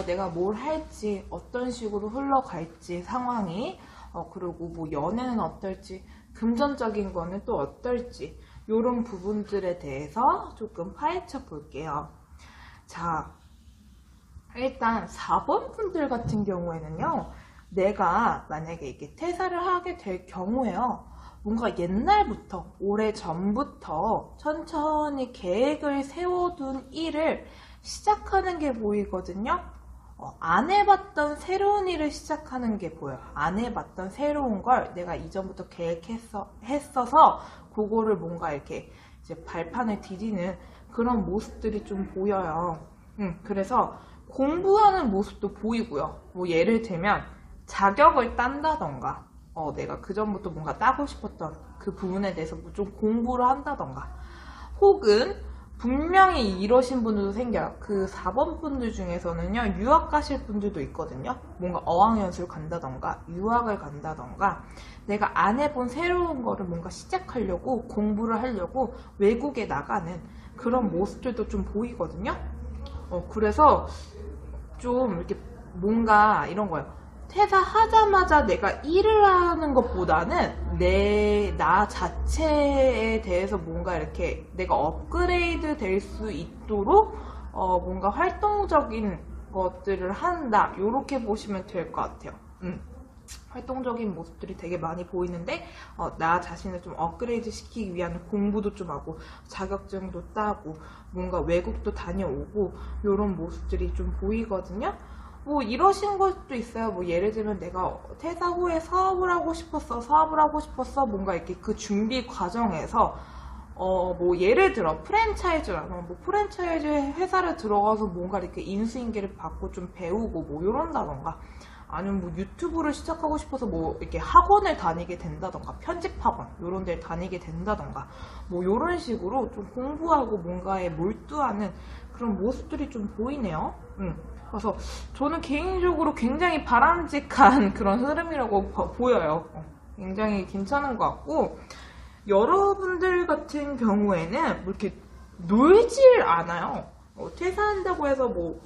내가 뭘 할지, 어떤 식으로 흘러갈지 상황이, 그리고 뭐 연애는 어떨지, 금전적인 거는 또 어떨지, 이런 부분들에 대해서 조금 파헤쳐 볼게요. 자, 일단 4번 분들 같은 경우에는요, 내가 만약에 이렇게 퇴사를 하게 될 경우에요, 뭔가 옛날부터, 오래전부터 천천히 계획을 세워둔 일을 시작하는 게 보이거든요. 안 해봤던 새로운 일을 시작하는 게 보여요. 안 해봤던 새로운 걸 내가 이전부터 했어서 그거를 뭔가 이렇게 이제 발판을 디디는 그런 모습들이 좀 보여요. 그래서 공부하는 모습도 보이고요. 뭐 예를 들면 자격을 딴다던가, 내가 그전부터 뭔가 따고 싶었던 그 부분에 대해서 좀 공부를 한다던가, 혹은 분명히 이러신 분들도 생겨요. 그 4번 분들 중에서는요, 유학 가실 분들도 있거든요. 뭔가 어학연수를 간다던가 유학을 간다던가 내가 안 해본 새로운 거를 뭔가 시작하려고 공부를 하려고 외국에 나가는 그런 모습들도 좀 보이거든요. 그래서 좀 이렇게 뭔가 이런 거예요. 퇴사하자마자 내가 일을 하는 것보다는 나 자체에 대해서 뭔가 이렇게 내가 업그레이드 될 수 있도록 뭔가 활동적인 것들을 한다. 이렇게 보시면 될 것 같아요. 활동적인 모습들이 되게 많이 보이는데 나 자신을 좀 업그레이드 시키기 위한 공부도 좀 하고 자격증도 따고 뭔가 외국도 다녀오고 이런 모습들이 좀 보이거든요. 뭐 이러신 것도 있어요. 뭐 예를 들면 내가 퇴사 후에 사업을 하고 싶었어 뭔가 이렇게 그 준비 과정에서 뭐 예를 들어 프랜차이즈라면 뭐 프랜차이즈 회사를 들어가서 뭔가 이렇게 인수인계를 받고 좀 배우고 뭐 이런다던가, 아니면 뭐 유튜브를 시작하고 싶어서 뭐 이렇게 학원을 다니게 된다던가, 편집학원 이런 데를 다니게 된다던가, 뭐 이런 식으로 좀 공부하고 뭔가에 몰두하는 그런 모습들이 좀 보이네요. 그래서 저는 개인적으로 굉장히 바람직한 그런 흐름이라고 보여요. 굉장히 괜찮은 것 같고, 여러분들 같은 경우에는 뭐 이렇게 놀질 않아요. 퇴사한다고 해서 뭐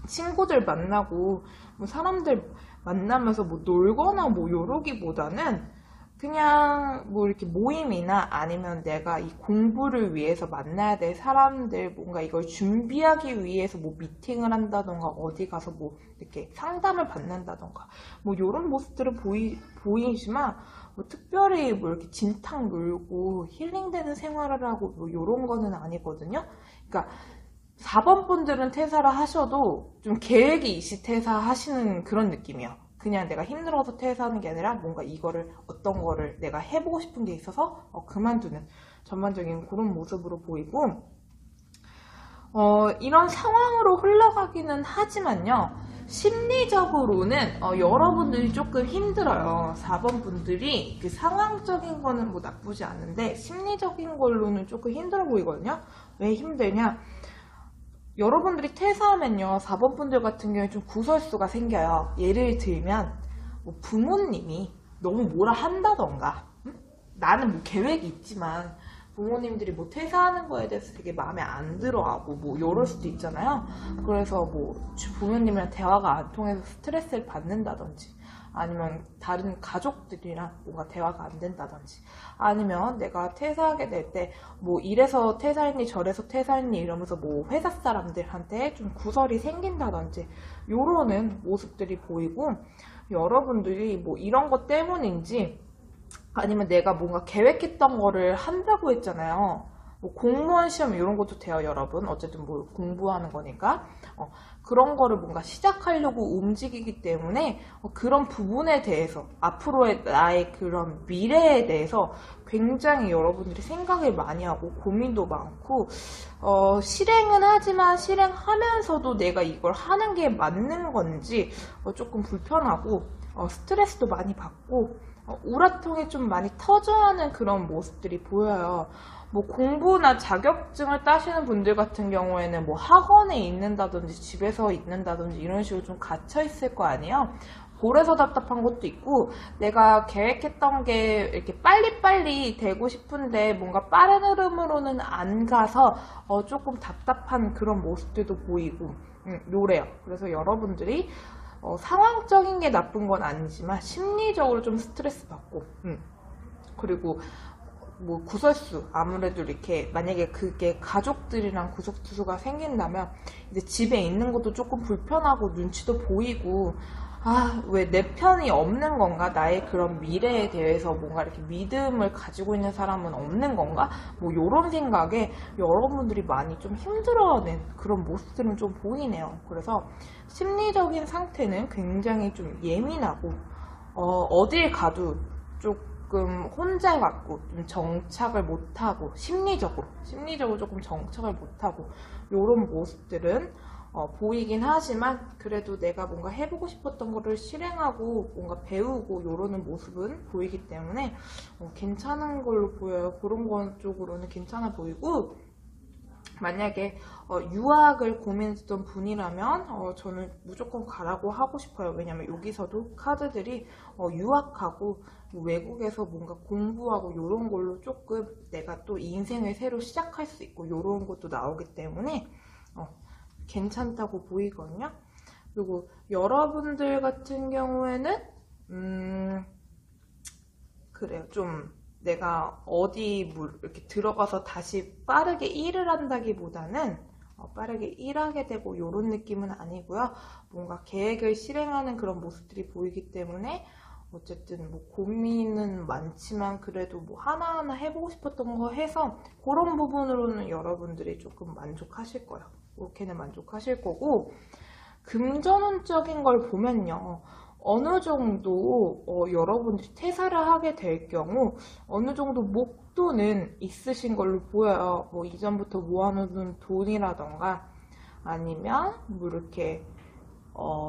친구들 만나고 뭐 사람들 만나면서 뭐 놀거나 뭐 요러기보다는 그냥 뭐 이렇게 모임이나 아니면 내가 이 공부를 위해서 만나야 될 사람들, 뭔가 이걸 준비하기 위해서 뭐 미팅을 한다던가 어디 가서 뭐 이렇게 상담을 받는다던가 뭐 요런 모습들은 보이지만 뭐 특별히 뭐 이렇게 진탕 놀고 힐링되는 생활을 하고 뭐 요런 거는 아니거든요. 그러니까 4번 분들은 퇴사를 하셔도 좀 계획이 있이 퇴사하시는 그런 느낌이에요. 그냥 내가 힘들어서 퇴사하는 게 아니라 뭔가 이거를 어떤 거를 내가 해보고 싶은 게 있어서 그만두는 전반적인 그런 모습으로 보이고, 이런 상황으로 흘러가기는 하지만요, 심리적으로는 여러분들이 조금 힘들어요. 4번 분들이 그 상황적인 거는 뭐 나쁘지 않은데 심리적인 걸로는 조금 힘들어 보이거든요. 왜 힘들냐? 여러분들이 퇴사하면요, 4번 분들 같은 경우에 좀 구설수가 생겨요. 예를 들면 뭐 부모님이 너무 뭐라 한다던가, 나는 뭐 계획이 있지만 부모님들이 뭐 퇴사하는 거에 대해서 되게 마음에 안 들어하고 뭐 이럴 수도 있잖아요. 그래서 뭐 부모님이랑 대화가 안 통해서 스트레스를 받는다든지, 아니면 다른 가족들이랑 뭔가 대화가 안 된다든지, 아니면 내가 퇴사하게 될 때 뭐 이래서 퇴사했니 저래서 퇴사했니 이러면서 뭐 회사 사람들한테 좀 구설이 생긴다든지 요러는 모습들이 보이고, 여러분들이 뭐 이런 것 때문인지 아니면 내가 뭔가 계획했던 거를 한다고 했잖아요. 뭐 공무원 시험 이런 것도 돼요, 여러분. 어쨌든 뭐 공부하는 거니까. 그런 거를 뭔가 시작하려고 움직이기 때문에 그런 부분에 대해서 앞으로의 나의 그런 미래에 대해서 굉장히 여러분들이 생각을 많이 하고 고민도 많고, 실행은 하지만 실행하면서도 내가 이걸 하는 게 맞는 건지 조금 불편하고 스트레스도 많이 받고 우라통이 좀 많이 터져하는 그런 모습들이 보여요. 뭐 공부나 자격증을 따시는 분들 같은 경우에는 뭐 학원에 있는다든지 집에서 있는다든지 이런 식으로 좀 갇혀 있을 거 아니에요. 그래서 답답한 것도 있고, 내가 계획했던 게 이렇게 빨리빨리 되고 싶은데 뭔가 빠른 흐름으로는 안 가서 조금 답답한 그런 모습들도 보이고 요래요. 그래서 여러분들이 상황적인 게 나쁜 건 아니지만 심리적으로 좀 스트레스 받고, 그리고 뭐 구설수, 아무래도 이렇게 만약에 그게 가족들이랑 구설수가 생긴다면 이제 집에 있는 것도 조금 불편하고 눈치도 보이고, 왜 내 편이 없는 건가? 나의 그런 미래에 대해서 뭔가 이렇게 믿음을 가지고 있는 사람은 없는 건가? 뭐 요런 생각에 여러분들이 많이 좀 힘들어하는 그런 모습들은 좀 보이네요. 그래서 심리적인 상태는 굉장히 좀 예민하고 어딜 가도 조금 혼자 같고 좀 정착을 못하고 심리적으로 조금 정착을 못하고 요런 모습들은 보이긴 하지만, 그래도 내가 뭔가 해보고 싶었던 거를 실행하고 뭔가 배우고 요러는 모습은 보이기 때문에 괜찮은 걸로 보여요. 그런 건 쪽으로는 괜찮아 보이고, 만약에 유학을 고민했던 분이라면 저는 무조건 가라고 하고 싶어요. 왜냐면 여기서도 카드들이 유학하고 외국에서 뭔가 공부하고 이런 걸로 조금 내가 또 인생을 새로 시작할 수 있고 이런 것도 나오기 때문에 괜찮다고 보이거든요. 그리고 여러분들 같은 경우에는 그래요. 좀 내가 어디 이렇게 들어가서 다시 빠르게 일을 한다기보다는 빠르게 일하게 되고 이런 느낌은 아니고요. 뭔가 계획을 실행하는 그런 모습들이 보이기 때문에 어쨌든 뭐 고민은 많지만 그래도 뭐 하나하나 해보고 싶었던 거 해서 그런 부분으로는 여러분들이 조금 만족하실 거예요. 그렇게는 만족하실 거고, 금전운적인 걸 보면요. 어느 정도 여러분들이 퇴사를 하게 될 경우 어느 정도 목돈은 있으신 걸로 보여요. 뭐 이전부터 모아놓은 돈이라던가 아니면 뭐 이렇게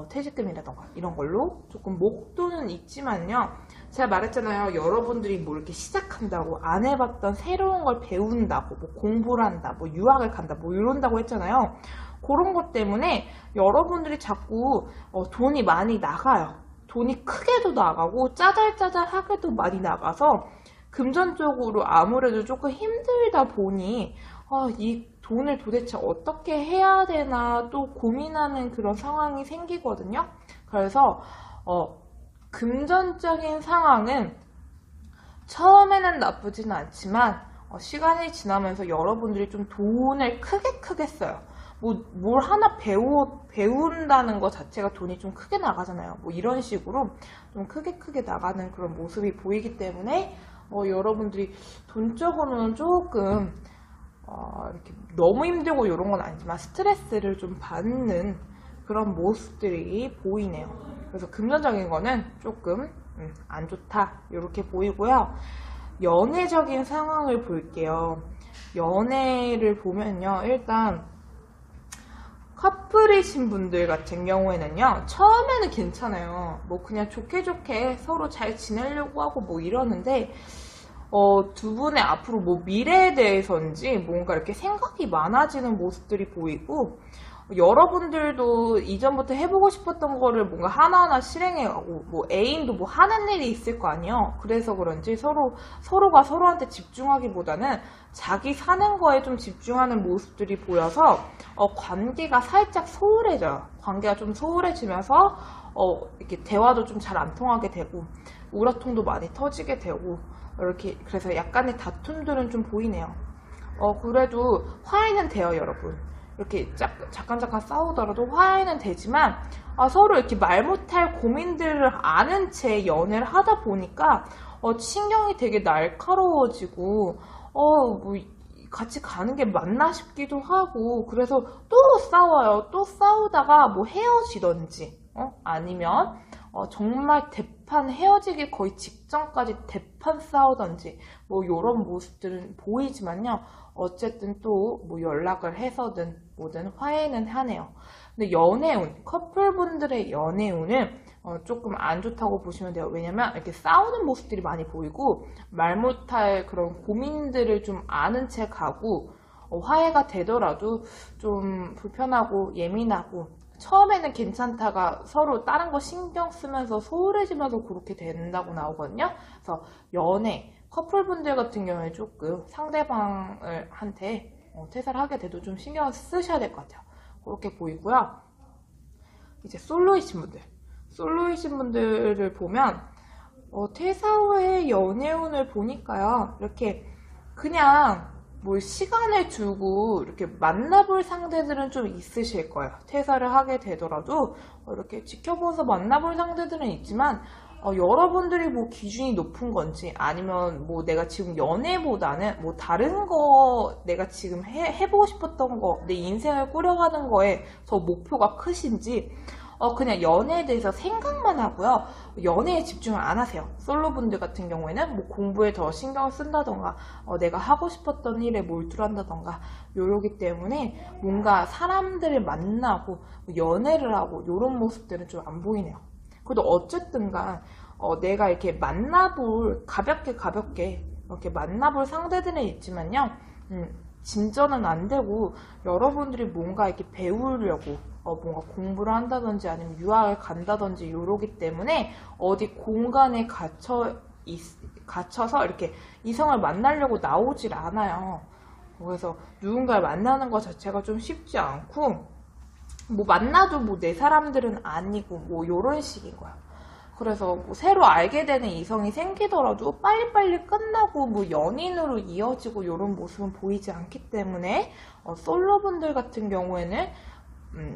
퇴직금이라던가 이런 걸로 조금 목돈은 있지만요. 제가 말했잖아요. 여러분들이 뭐 이렇게 시작한다고 안 해봤던 새로운 걸 배운다고 뭐 공부를 한다, 뭐 유학을 간다, 뭐 이런다고 했잖아요. 그런 것 때문에 여러분들이 자꾸 돈이 많이 나가요. 돈이 크게도 나가고 짜잘짜잘하게도 많이 나가서 금전적으로 아무래도 조금 힘들다 보니 이 돈을 도대체 어떻게 해야 되나 또 고민하는 그런 상황이 생기거든요. 그래서 금전적인 상황은 처음에는 나쁘지는 않지만 시간이 지나면서 여러분들이 좀 돈을 크게 써요. 뭘 하나 배운다는 것 자체가 돈이 좀 크게 나가잖아요. 뭐 이런 식으로 좀 크게 나가는 그런 모습이 보이기 때문에 여러분들이 돈적으로는 조금 이렇게 너무 힘들고 이런 건 아니지만 스트레스를 좀 받는 그런 모습들이 보이네요. 그래서 금전적인 거는 조금 안 좋다 이렇게 보이고요. 연애적인 상황을 볼게요. 연애를 보면요. 일단 커플이신 분들 같은 경우에는요. 처음에는 괜찮아요. 뭐 그냥 좋게 서로 잘 지내려고 하고 뭐 이러는데 두 분의 앞으로 뭐 미래에 대해서인지 뭔가 이렇게 생각이 많아지는 모습들이 보이고, 여러분들도 이전부터 해보고 싶었던 거를 뭔가 하나하나 실행해가고, 뭐 애인도 뭐 하는 일이 있을 거 아니에요. 그래서 그런지 서로가 서로한테 집중하기보다는 자기 사는 거에 좀 집중하는 모습들이 보여서 관계가 살짝 소홀해져요. 관계가 좀 소홀해지면서 이렇게 대화도 좀 잘 안 통하게 되고 우라통도 많이 터지게 되고 이렇게, 그래서 약간의 다툼들은 좀 보이네요. 그래도 화해는 돼요, 여러분. 이렇게 잠깐 싸우더라도 화해는 되지만 서로 이렇게 말 못할 고민들을 아는 채 연애를 하다 보니까 신경이 되게 날카로워지고 뭐 같이 가는 게 맞나 싶기도 하고, 그래서 또 싸워요. 또 싸우다가 뭐 헤어지던지 아니면 정말 대판 헤어지기 거의 직전까지 대판 싸우던지 뭐 이런 모습들은 보이지만요. 어쨌든 또 뭐 연락을 해서든 뭐든 화해는 하네요. 근데 연애운, 커플분들의 연애운은 조금 안 좋다고 보시면 돼요. 왜냐면 이렇게 싸우는 모습들이 많이 보이고 말 못할 그런 고민들을 좀 아는 채 가고 화해가 되더라도 좀 불편하고 예민하고 처음에는 괜찮다가 서로 다른 거 신경 쓰면서 소홀해지면서 그렇게 된다고 나오거든요. 그래서 연애, 커플분들 같은 경우에 조금 상대방한테 퇴사를 하게 돼도 좀 신경을 쓰셔야 될 것 같아요. 그렇게 보이고요. 이제 솔로이신 분들을 보면 퇴사 후에 연애운을 보니까요. 이렇게 그냥 뭐 시간을 두고 이렇게 만나볼 상대들은 좀 있으실 거예요. 퇴사를 하게 되더라도 이렇게 지켜보면서 만나볼 상대들은 있지만 여러분들이 뭐 기준이 높은 건지 아니면 뭐 내가 지금 연애보다는 뭐 다른 거 내가 지금 해보고 싶었던 거 내 인생을 꾸려가는 거에 더 목표가 크신지 그냥 연애에 대해서 생각만 하고요. 연애에 집중을 안 하세요. 솔로분들 같은 경우에는 뭐 공부에 더 신경을 쓴다던가 내가 하고 싶었던 일에 몰두한다던가 요러기 때문에 뭔가 사람들을 만나고 연애를 하고 요런 모습들은 좀 안 보이네요. 그래도 어쨌든간 내가 이렇게 가볍게 이렇게 만나볼 상대들은 있지만요. 진전은 안 되고 여러분들이 뭔가 이렇게 배우려고 뭔가 공부를 한다든지 아니면 유학을 간다든지 이러기 때문에 어디 공간에 갇혀서 이렇게 이성을 만나려고 나오질 않아요. 그래서 누군가를 만나는 것 자체가 좀 쉽지 않고 뭐 만나도 뭐 내 사람들은 아니고 뭐 요런 식인 거야. 그래서 뭐 새로 알게 되는 이성이 생기더라도 빨리빨리 끝나고 뭐 연인으로 이어지고 이런 모습은 보이지 않기 때문에 솔로분들 같은 경우에는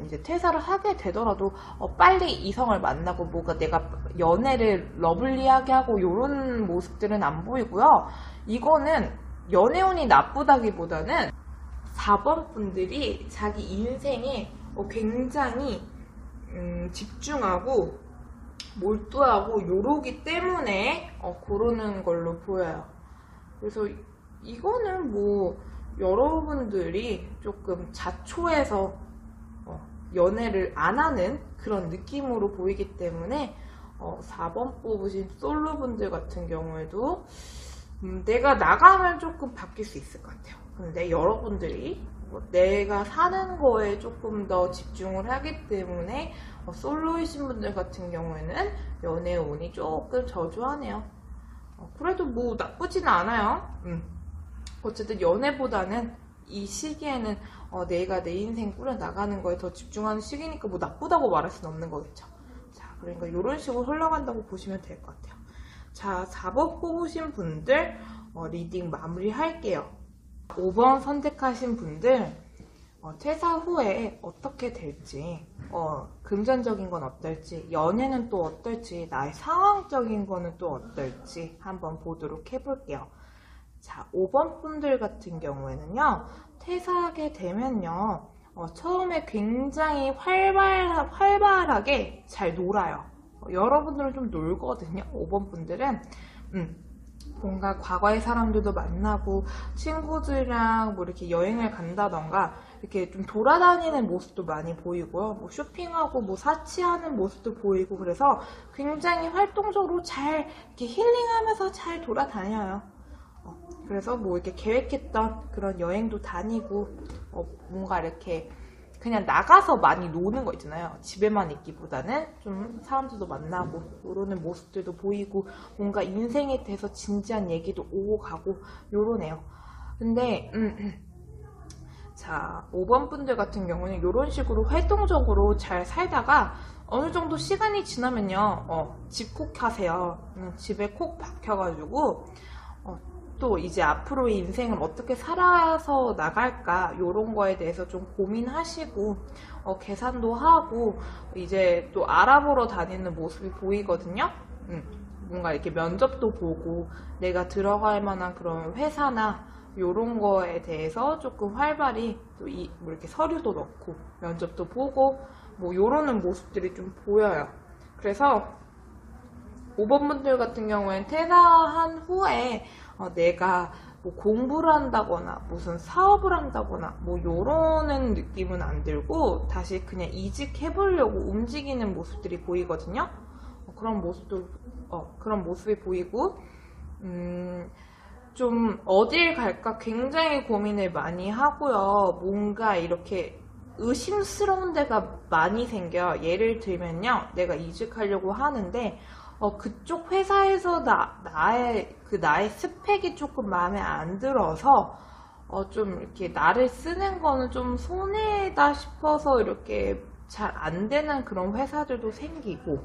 이제 퇴사를 하게 되더라도 빨리 이성을 만나고 뭐가 내가 연애를 러블리하게 하고 이런 모습들은 안 보이고요. 이거는 연애운이 나쁘다기보다는 4번 분들이 자기 인생에 굉장히 집중하고 몰두하고 요러기 때문에 그러는 걸로 보여요. 그래서 이거는 뭐 여러분들이 조금 자초해서 연애를 안 하는 그런 느낌으로 보이기 때문에 4번 뽑으신 솔로분들 같은 경우에도 내가 나가면 조금 바뀔 수 있을 것 같아요. 근데 여러분들이 내가 사는 거에 조금 더 집중을 하기 때문에 솔로이신 분들 같은 경우에는 연애 운이 조금 저조하네요. 그래도 뭐 나쁘진 않아요. 어쨌든 연애보다는 이 시기에는 내가 내 인생 꾸려나가는 거에 더 집중하는 시기니까 뭐 나쁘다고 말할 수는 없는 거겠죠. 자, 그러니까 이런 식으로 흘러간다고 보시면 될 것 같아요. 자, 4번 뽑으신 분들 리딩 마무리 할게요. 5번 선택하신 분들 퇴사 후에 어떻게 될지, 금전적인 건 어떨지, 연애는 또 어떨지, 나의 상황적인 거는 또 어떨지 한번 보도록 해볼게요. 자, 5번 분들 같은 경우에는요, 퇴사하게 되면요, 처음에 굉장히 활발하게 잘 놀아요. 여러분들은 좀 놀거든요. 5번 분들은 뭔가 과거의 사람들도 만나고 친구들이랑 뭐 이렇게 여행을 간다던가 이렇게 좀 돌아다니는 모습도 많이 보이고요. 뭐 쇼핑하고 뭐 사치하는 모습도 보이고 그래서 굉장히 활동적으로 잘 이렇게 힐링하면서 잘 돌아다녀요. 그래서 뭐 이렇게 계획했던 그런 여행도 다니고 뭔가 이렇게 그냥 나가서 많이 노는 거 있잖아요. 집에만 있기보다는 좀 사람들도 만나고 요러는 모습들도 보이고 뭔가 인생에 대해서 진지한 얘기도 오고 가고 요러네요. 근데 자, 5번 분들 같은 경우는 이런 식으로 활동적으로 잘 살다가 어느 정도 시간이 지나면요, 집콕하세요. 집에 콕 박혀가지고 또 이제 앞으로의 인생을 어떻게 살아서 나갈까 이런 거에 대해서 좀 고민하시고 계산도 하고 이제 또 알아보러 다니는 모습이 보이거든요. 뭔가 이렇게 면접도 보고 내가 들어갈 만한 그런 회사나 이런 거에 대해서 조금 활발히 또 뭐 이렇게 서류도 넣고 면접도 보고 뭐 이러는 모습들이 좀 보여요. 그래서 5번 분들 같은 경우에는 퇴사한 후에 내가 뭐 공부를 한다거나 무슨 사업을 한다거나 뭐 요러는 느낌은 안 들고 다시 그냥 이직해보려고 움직이는 모습들이 보이거든요. 그런 모습이 보이고 좀 어딜 갈까 굉장히 고민을 많이 하고요. 뭔가 이렇게 의심스러운 데가 많이 생겨요. 예를 들면요, 내가 이직하려고 하는데 그쪽 회사에서 나의 스펙이 조금 마음에 안 들어서 좀 이렇게 나를 쓰는 거는 좀 손해다 싶어서 이렇게 잘 안 되는 그런 회사들도 생기고,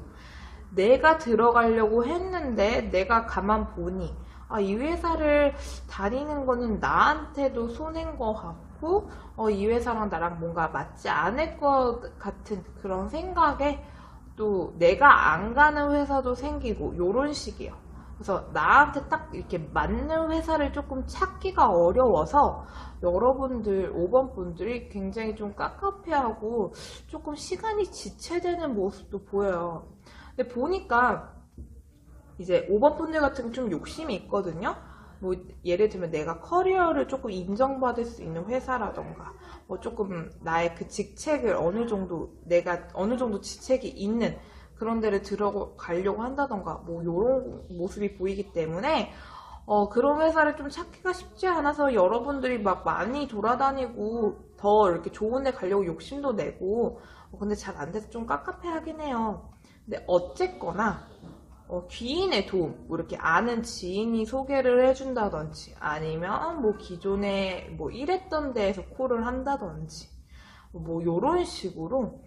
내가 들어가려고 했는데 내가 가만 보니 이 회사를 다니는 거는 나한테도 손해인 것 같고 이 회사랑 나랑 뭔가 맞지 않을 것 같은 그런 생각에 또 내가 안 가는 회사도 생기고 요런 식이에요. 그래서 나한테 딱 이렇게 맞는 회사를 조금 찾기가 어려워서 여러분들 5번 분들이 굉장히 좀 깝깝해하고 조금 시간이 지체되는 모습도 보여요. 근데 보니까 이제 5번 분들 같은 경우 좀 욕심이 있거든요. 뭐 예를 들면 내가 커리어를 조금 인정받을 수 있는 회사라던가 뭐 조금 나의 그 직책을 내가 어느 정도 직책이 있는 그런 데를 들어가려고 한다던가 뭐 요런 모습이 보이기 때문에 그런 회사를 좀 찾기가 쉽지 않아서 여러분들이 막 많이 돌아다니고 더 이렇게 좋은 데 가려고 욕심도 내고 근데 잘 안 돼서 좀 깝깝해하긴 해요. 근데 어쨌거나 귀인의 도움, 뭐 이렇게 아는 지인이 소개를 해준다든지 아니면 뭐 기존에 뭐 일했던 데에서 콜을 한다든지 뭐 요런 식으로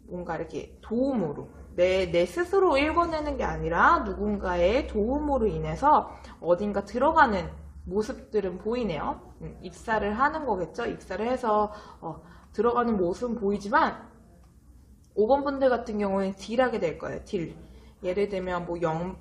뭔가 이렇게 도움으로 내 스스로 읽어내는 게 아니라 누군가의 도움으로 인해서 어딘가 들어가는 모습들은 보이네요. 입사를 하는 거겠죠. 입사를 해서 들어가는 모습은 보이지만 5번 분들 같은 경우에는 딜하게 될 거예요. 딜. 예를 들면 뭐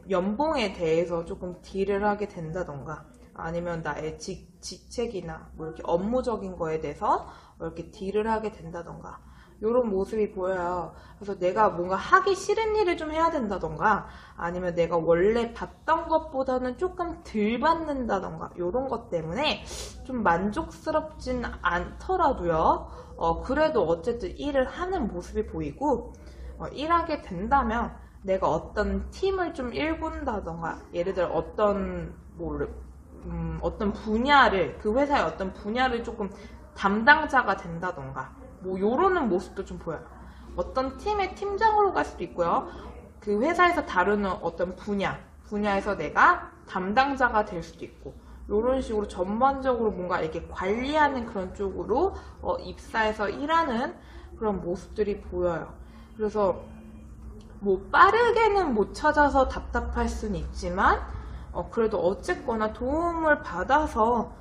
연봉에 대해서 조금 딜을 하게 된다던가 아니면 나의 직책이나 뭐 이렇게 업무적인 거에 대해서 이렇게 딜을 하게 된다던가 이런 모습이 보여요. 그래서 내가 뭔가 하기 싫은 일을 좀 해야 된다던가 아니면 내가 원래 받던 것보다는 조금 덜 받는다던가 이런 것 때문에 좀 만족스럽진 않더라도요. 그래도 어쨌든 일을 하는 모습이 보이고 일하게 된다면 내가 어떤 팀을 좀 일군다던가 예를 들어 어떤 분야를 그 회사의 어떤 분야를 조금 담당자가 된다던가 뭐 요러는 모습도 좀 보여요. 어떤 팀의 팀장으로 갈 수도 있고요. 그 회사에서 다루는 어떤 분야에서 내가 담당자가 될 수도 있고 요런 식으로 전반적으로 뭔가 이렇게 관리하는 그런 쪽으로 입사해서 일하는 그런 모습들이 보여요. 그래서 뭐 빠르게는 못 찾아서 답답할 수는 있지만 그래도 어쨌거나 도움을 받아서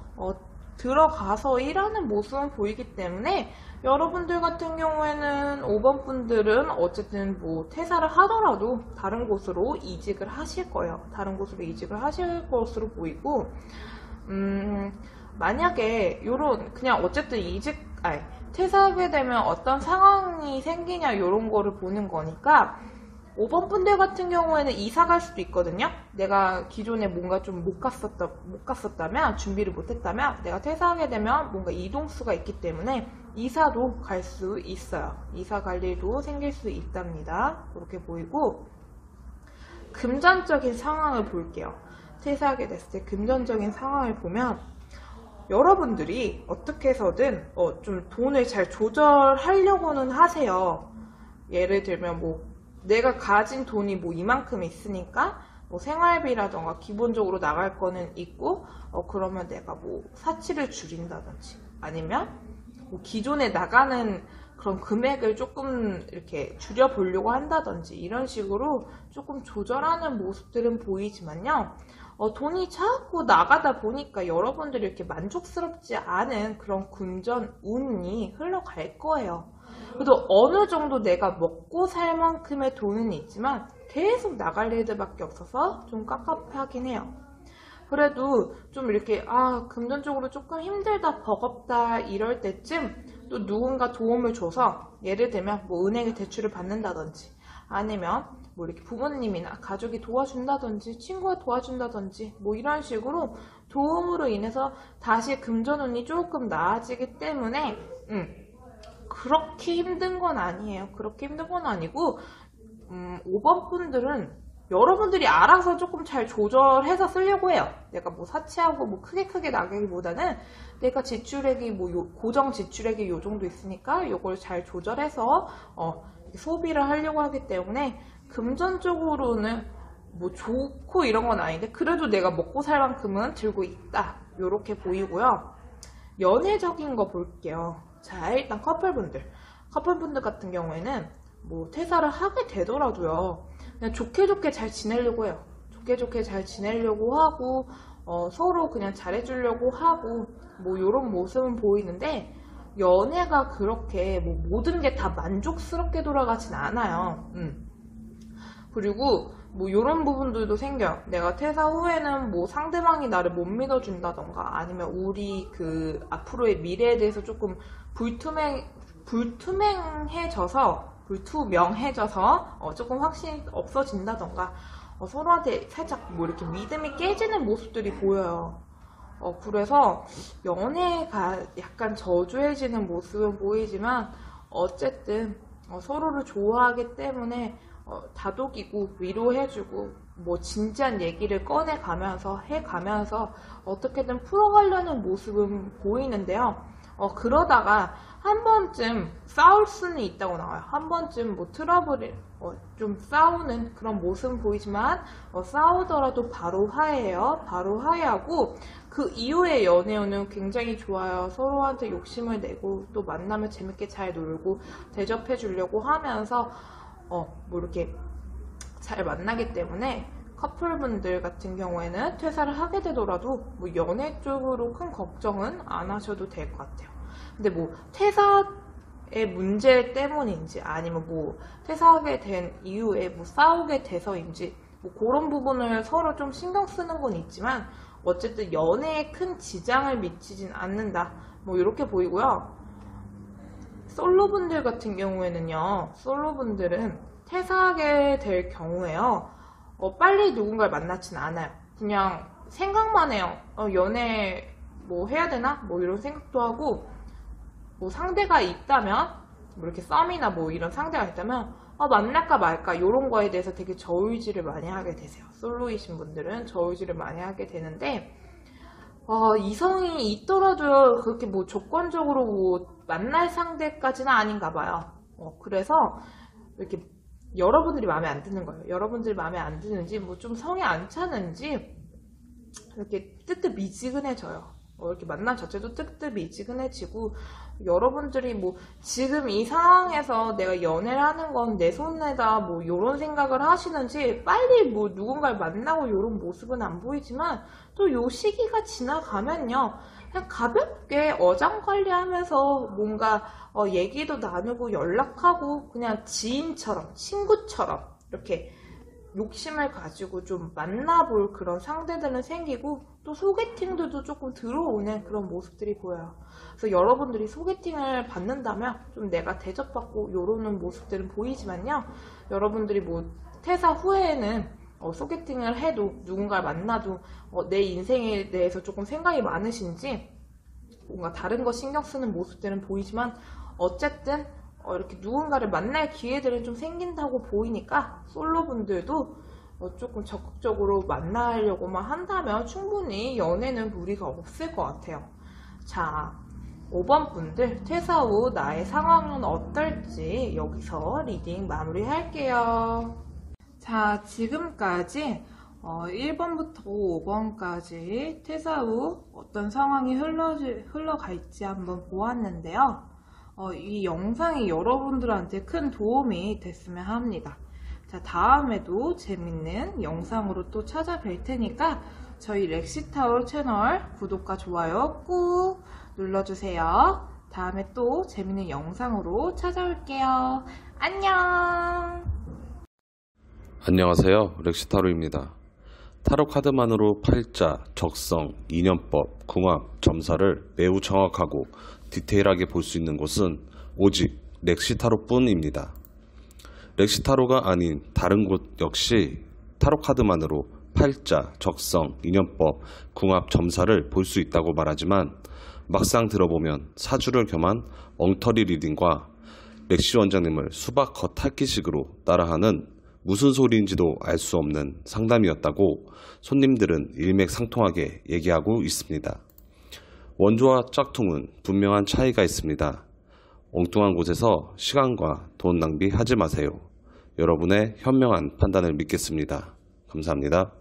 들어가서 일하는 모습은 보이기 때문에 여러분들 같은 경우에는 5번 분들은 어쨌든 뭐 퇴사를 하더라도 다른 곳으로 이직을 하실 거예요. 다른 곳으로 이직을 하실 것으로 보이고 만약에 요런 그냥 어쨌든 퇴사하게 되면 어떤 상황이 생기냐 요런 거를 보는 거니까 5번 분들 같은 경우에는 이사 갈 수도 있거든요. 내가 기존에 뭔가 좀 못 갔었다면, 준비를 못 했다면, 내가 퇴사하게 되면 뭔가 이동수가 있기 때문에 이사도 갈 수 있어요. 이사 갈 일도 생길 수 있답니다. 그렇게 보이고, 금전적인 상황을 볼게요. 퇴사하게 됐을 때 금전적인 상황을 보면, 여러분들이 어떻게 해서든 좀 돈을 잘 조절하려고는 하세요. 예를 들면 뭐, 내가 가진 돈이 뭐 이만큼 있으니까 뭐 생활비라던가 기본적으로 나갈 거는 있고 그러면 내가 뭐 사치를 줄인다든지 아니면 뭐 기존에 나가는 그런 금액을 조금 이렇게 줄여보려고 한다든지 이런 식으로 조금 조절하는 모습들은 보이지만요. 돈이 자꾸 나가다 보니까 여러분들이 이렇게 만족스럽지 않은 그런 금전 운이 흘러갈 거예요. 그래도 어느 정도 내가 먹고 살 만큼의 돈은 있지만 계속 나갈 일들밖에 없어서 좀 깝깝하긴 해요. 그래도 좀 이렇게 금전적으로 조금 힘들다 버겁다 이럴 때쯤 또 누군가 도움을 줘서 예를 들면 뭐 은행에 대출을 받는다든지 아니면 뭐 이렇게 부모님이나 가족이 도와준다든지 친구가 도와준다든지 뭐 이런 식으로 도움으로 인해서 다시 금전운이 조금 나아지기 때문에 그렇게 힘든 건 아니에요. 그렇게 힘든 건 아니고 5번 분들은 여러분들이 알아서 조금 잘 조절해서 쓰려고 해요. 내가 뭐 사치하고 뭐 크게 나가기보다는 내가 지출액이 뭐 고정 지출액이 요 정도 있으니까 요걸 잘 조절해서 소비를 하려고 하기 때문에 금전적으로는 뭐 좋고 이런 건 아닌데 그래도 내가 먹고 살 만큼은 들고 있다. 요렇게 보이고요. 연애적인 거 볼게요. 자, 일단 커플분들 같은 경우에는 뭐 퇴사를 하게 되더라도요. 그냥 좋게 잘 지내려고 해요. 좋게 잘 지내려고 하고 서로 그냥 잘해주려고 하고 뭐 요런 모습은 보이는데 연애가 그렇게 뭐 모든 게 다 만족스럽게 돌아가진 않아요. 그리고 뭐 요런 부분들도 생겨요. 내가 퇴사 후에는 뭐 상대방이 나를 못 믿어준다던가 아니면 우리 그 앞으로의 미래에 대해서 조금 불투명해져서 조금 확신이 없어진다던가 서로한테 살짝 뭐 이렇게 믿음이 깨지는 모습들이 보여요. 그래서 연애가 약간 저조해지는 모습은 보이지만 어쨌든 서로를 좋아하기 때문에 다독이고 위로해주고 뭐 진지한 얘기를 꺼내가면서 해가면서 어떻게든 풀어가려는 모습은 보이는데요. 그러다가 한 번쯤 싸울 수는 있다고 나와요. 한 번쯤 뭐 트러블이 좀 싸우는 그런 모습은 보이지만 싸우더라도 바로 화해해요. 바로 화해하고 그 이후의 연애운은 굉장히 좋아요. 서로한테 욕심을 내고 또 만나면 재밌게 잘 놀고 대접해 주려고 하면서 뭐 이렇게 잘 만나기 때문에 커플분들 같은 경우에는 퇴사를 하게 되더라도 뭐 연애 쪽으로 큰 걱정은 안 하셔도 될 것 같아요. 근데 뭐 퇴사의 문제 때문인지 아니면 뭐 퇴사하게 된 이후에 뭐 싸우게 돼서인지 뭐 그런 부분을 서로 좀 신경 쓰는 건 있지만 어쨌든 연애에 큰 지장을 미치진 않는다. 뭐 이렇게 보이고요. 솔로분들 같은 경우에는요. 솔로분들은 퇴사하게 될 경우에요. 빨리 누군가를 만나진 않아요. 그냥 생각만 해요. 연애 뭐 해야 되나? 뭐 이런 생각도 하고 뭐 상대가 있다면 뭐 이렇게 썸이나 뭐 이런 상대가 있다면 만날까 말까 이런 거에 대해서 되게 저울질을 많이 하게 되세요. 솔로이신 분들은 저울질을 많이 하게 되는데 이성이 있더라도 그렇게 뭐 조건적으로 뭐 만날 상대까지는 아닌가 봐요. 그래서 이렇게 여러분들이 마음에 안 드는 거예요. 여러분들이 마음에 안 드는지 뭐 좀 성에 안 차는지 이렇게 뜨뜻미지근해져요. 이렇게 만남 자체도 뜨뜻미지근해지고 여러분들이 뭐 지금 이 상황에서 내가 연애를 하는 건 내 손에다 뭐 이런 생각을 하시는지 빨리 뭐 누군가를 만나고 이런 모습은 안 보이지만 또 요 시기가 지나가면요 그냥 가볍게 어장관리하면서 뭔가 얘기도 나누고 연락하고 그냥 지인처럼 친구처럼 이렇게 욕심을 가지고 좀 만나볼 그런 상대들은 생기고 또 소개팅들도 조금 들어오는 그런 모습들이 보여요. 그래서 여러분들이 소개팅을 받는다면 좀 내가 대접받고 요러는 모습들은 보이지만요. 여러분들이 뭐 퇴사 후에는 소개팅을 해도 누군가를 만나도 내 인생에 대해서 조금 생각이 많으신지 뭔가 다른 거 신경 쓰는 모습들은 보이지만 어쨌든 이렇게 누군가를 만날 기회들은 좀 생긴다고 보이니까 솔로분들도 조금 적극적으로 만나려고만 한다면 충분히 연애는 무리가 없을 것 같아요. 자, 5번 분들 퇴사 후 나의 상황은 어떨지 여기서 리딩 마무리할게요. 자, 지금까지 1번부터 5번까지 퇴사 후 어떤 상황이 흘러갈지 한번 보았는데요. 이 영상이 여러분들한테 큰 도움이 됐으면 합니다. 자, 다음에도 재밌는 영상으로 또 찾아뵐 테니까 저희 렉시타올 채널 구독과 좋아요 꾹 눌러주세요. 다음에 또 재밌는 영상으로 찾아올게요. 안녕! 안녕하세요. 렉시타로입니다. 타로 카드만으로 팔자, 적성, 인연법, 궁합, 점사를 매우 정확하고 디테일하게 볼 수 있는 곳은 오직 렉시타로뿐입니다. 렉시타로가 아닌 다른 곳 역시 타로 카드만으로 팔자, 적성, 인연법, 궁합, 점사를 볼 수 있다고 말하지만 막상 들어보면 사주를 겸한 엉터리 리딩과 렉시 원장님을 수박 겉핥기식으로 따라하는 무슨 소리인지도 알 수 없는 상담이었다고 손님들은 일맥상통하게 얘기하고 있습니다. 원조와 짝퉁은 분명한 차이가 있습니다. 엉뚱한 곳에서 시간과 돈 낭비하지 마세요. 여러분의 현명한 판단을 믿겠습니다. 감사합니다.